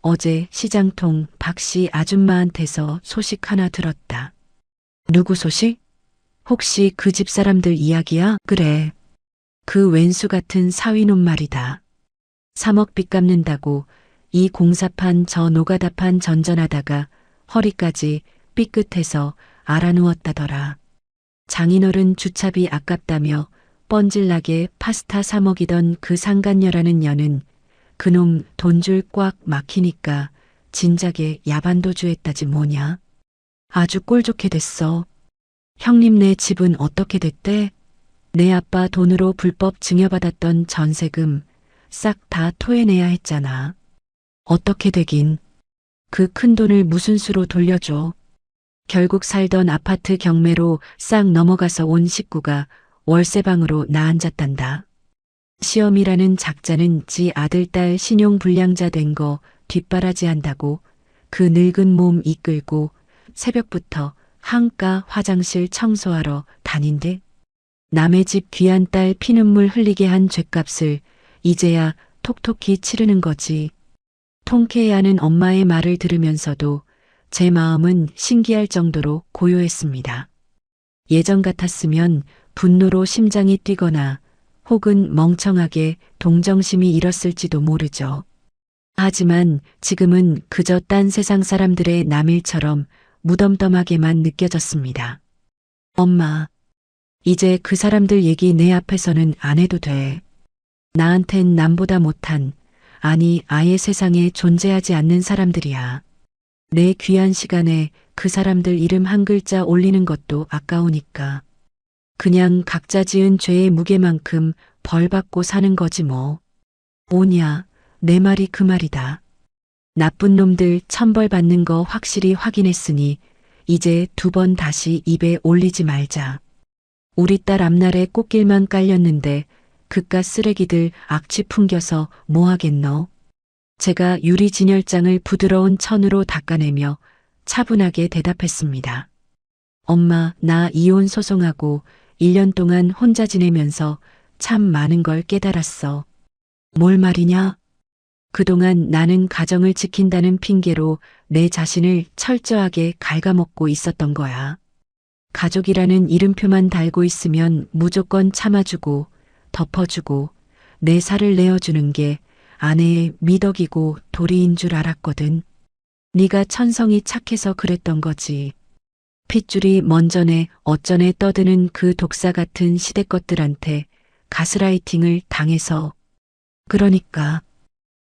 어제 시장통 박씨 아줌마한테서 소식 하나 들었다. 누구 소식? 혹시 그 집 사람들 이야기야? 그래. 그 왼수 같은 사위놈 말이다. 3억 빚 갚는다고 이 공사판 저 노가다판 전전하다가 허리까지 삐끗해서 알아누웠다더라. 장인어른 주차비 아깝다며 뻔질나게 파스타 사 먹이던 그 상간녀라는 년은 그놈 돈줄 꽉 막히니까 진작에 야반도주했다지 뭐냐. 아주 꼴 좋게 됐어. 형님네 집은 어떻게 됐대? 내 아빠 돈으로 불법 증여받았던 전세금 싹 다 토해내야 했잖아. 어떻게 되긴. 그 큰 돈을 무슨 수로 돌려줘. 결국 살던 아파트 경매로 싹 넘어가서 온 식구가 월세방으로 나앉았단다. 시험이라는 작자는 지 아들 딸 신용 불량자 된 거 뒷바라지 한다고 그 늙은 몸 이끌고 새벽부터 한가 화장실 청소하러 다닌대. 남의 집 귀한 딸 피눈물 흘리게 한 죗값을 이제야 톡톡히 치르는 거지. 통쾌해하는 엄마의 말을 들으면서도 제 마음은 신기할 정도로 고요했습니다. 예전 같았으면 분노로 심장이 뛰거나 혹은 멍청하게 동정심이 일었을지도 모르죠. 하지만 지금은 그저 딴 세상 사람들의 남일처럼 무덤덤하게만 느껴졌습니다. 엄마, 이제 그 사람들 얘기 내 앞에서는 안 해도 돼. 나한텐 남보다 못한, 아니 아예 세상에 존재하지 않는 사람들이야. 내 귀한 시간에 그 사람들 이름 한 글자 올리는 것도 아까우니까. 그냥 각자 지은 죄의 무게만큼 벌 받고 사는 거지 뭐. 오냐, 내 말이 그 말이다. 나쁜 놈들 천벌 받는 거 확실히 확인했으니 이제 2번 다시 입에 올리지 말자. 우리 딸 앞날에 꽃길만 깔렸는데 그깟 쓰레기들 악취 풍겨서 뭐 하겠노? 제가 유리 진열장을 부드러운 천으로 닦아내며 차분하게 대답했습니다. 엄마, 나 이혼 소송하고 1년 동안 혼자 지내면서 참 많은 걸 깨달았어. 뭘 말이냐? 그동안 나는 가정을 지킨다는 핑계로 내 자신을 철저하게 갉아먹고 있었던 거야. 가족이라는 이름표만 달고 있으면 무조건 참아주고 덮어주고 내 살을 내어주는 게 아내의 미덕이고 도리인 줄 알았거든. 네가 천성이 착해서 그랬던 거지. 핏줄이 먼저네 어쩌네 떠드는 그 독사 같은 시대 것들한테 가스라이팅을 당해서. 그러니까.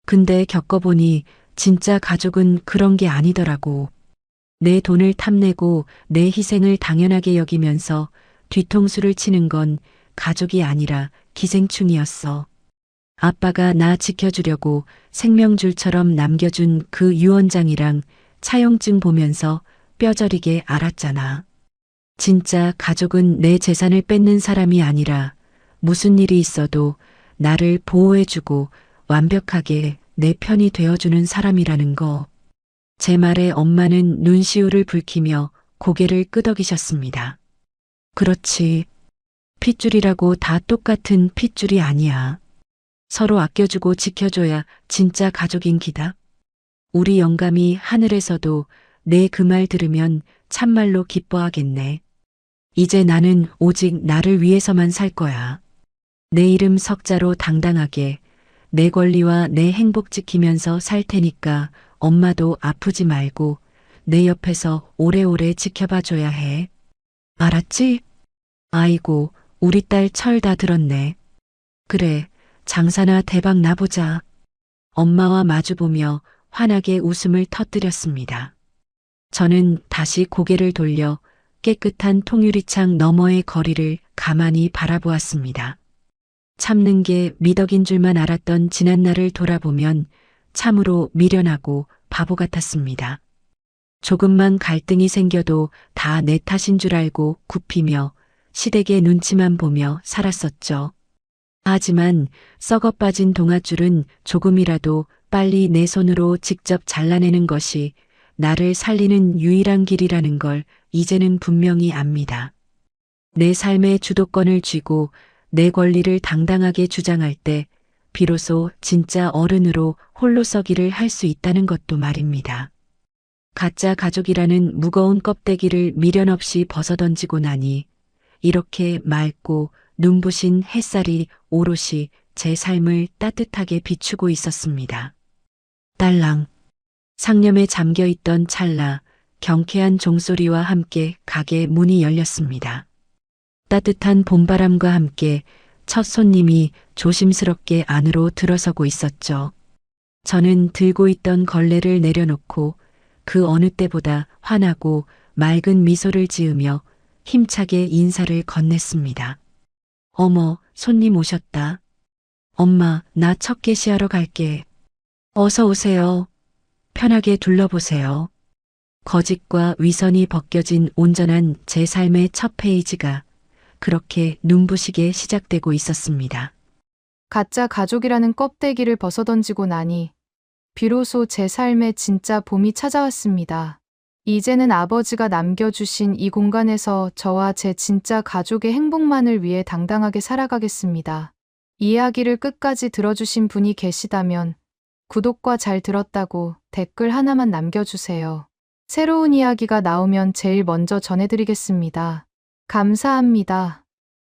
근데 겪어보니 진짜 가족은 그런 게 아니더라고. 내 돈을 탐내고 내 희생을 당연하게 여기면서 뒤통수를 치는 건 가족이 아니라 기생충이었어. 아빠가 나 지켜주려고 생명줄처럼 남겨준 그 유언장이랑 차용증 보면서 뼈저리게 알았잖아. 진짜 가족은 내 재산을 뺏는 사람이 아니라 무슨 일이 있어도 나를 보호해주고 완벽하게 내 편이 되어주는 사람이라는 거. 제 말에 엄마는 눈시울을 붉히며 고개를 끄덕이셨습니다. 그렇지. 핏줄이라고 다 똑같은 핏줄이 아니야. 서로 아껴주고 지켜줘야 진짜 가족인 기다. 우리 영감이 하늘에서도 내 그 말 들으면 참말로 기뻐하겠네. 이제 나는 오직 나를 위해서만 살 거야. 내 이름 석자로 당당하게 내 권리와 내 행복 지키면서 살 테니까 엄마도 아프지 말고 내 옆에서 오래오래 지켜봐 줘야 해. 알았지? 아이고, 우리 딸 철 다 들었네. 그래, 장사나 대박 나보자. 엄마와 마주보며 환하게 웃음을 터뜨렸습니다. 저는 다시 고개를 돌려 깨끗한 통유리창 너머의 거리를 가만히 바라보았습니다. 참는 게 미덕인 줄만 알았던 지난날을 돌아보면 참으로 미련하고 바보 같았습니다. 조금만 갈등이 생겨도 다 내 탓인 줄 알고 굽히며 시댁의 눈치만 보며 살았었죠. 하지만 썩어 빠진 동아줄은 조금이라도 빨리 내 손으로 직접 잘라내는 것이 나를 살리는 유일한 길이라는 걸 이제는 분명히 압니다. 내 삶의 주도권을 쥐고 내 권리를 당당하게 주장할 때 비로소 진짜 어른으로 홀로 서기를 할 수 있다는 것도 말입니다. 가짜 가족이라는 무거운 껍데기를 미련 없이 벗어던지고 나니 이렇게 맑고 눈부신 햇살이 오롯이 제 삶을 따뜻하게 비추고 있었습니다. 딸랑. 상념에 잠겨있던 찰나 경쾌한 종소리와 함께 가게 문이 열렸습니다. 따뜻한 봄바람과 함께 첫 손님이 조심스럽게 안으로 들어서고 있었죠. 저는 들고 있던 걸레를 내려놓고 그 어느 때보다 환하고 맑은 미소를 지으며 힘차게 인사를 건넸습니다. 어머, 손님 오셨다. 엄마, 나 첫 개시하러 갈게. 어서 오세요. 편하게 둘러보세요. 거짓과 위선이 벗겨진 온전한 제 삶의 첫 페이지가 그렇게 눈부시게 시작되고 있었습니다. 가짜 가족이라는 껍데기를 벗어던지고 나니 비로소 제 삶에 진짜 봄이 찾아왔습니다. 이제는 아버지가 남겨주신 이 공간에서 저와 제 진짜 가족의 행복만을 위해 당당하게 살아가겠습니다. 이야기를 끝까지 들어주신 분이 계시다면 구독과 잘 들었다고 댓글 하나만 남겨주세요. 새로운 이야기가 나오면 제일 먼저 전해드리겠습니다. 감사합니다.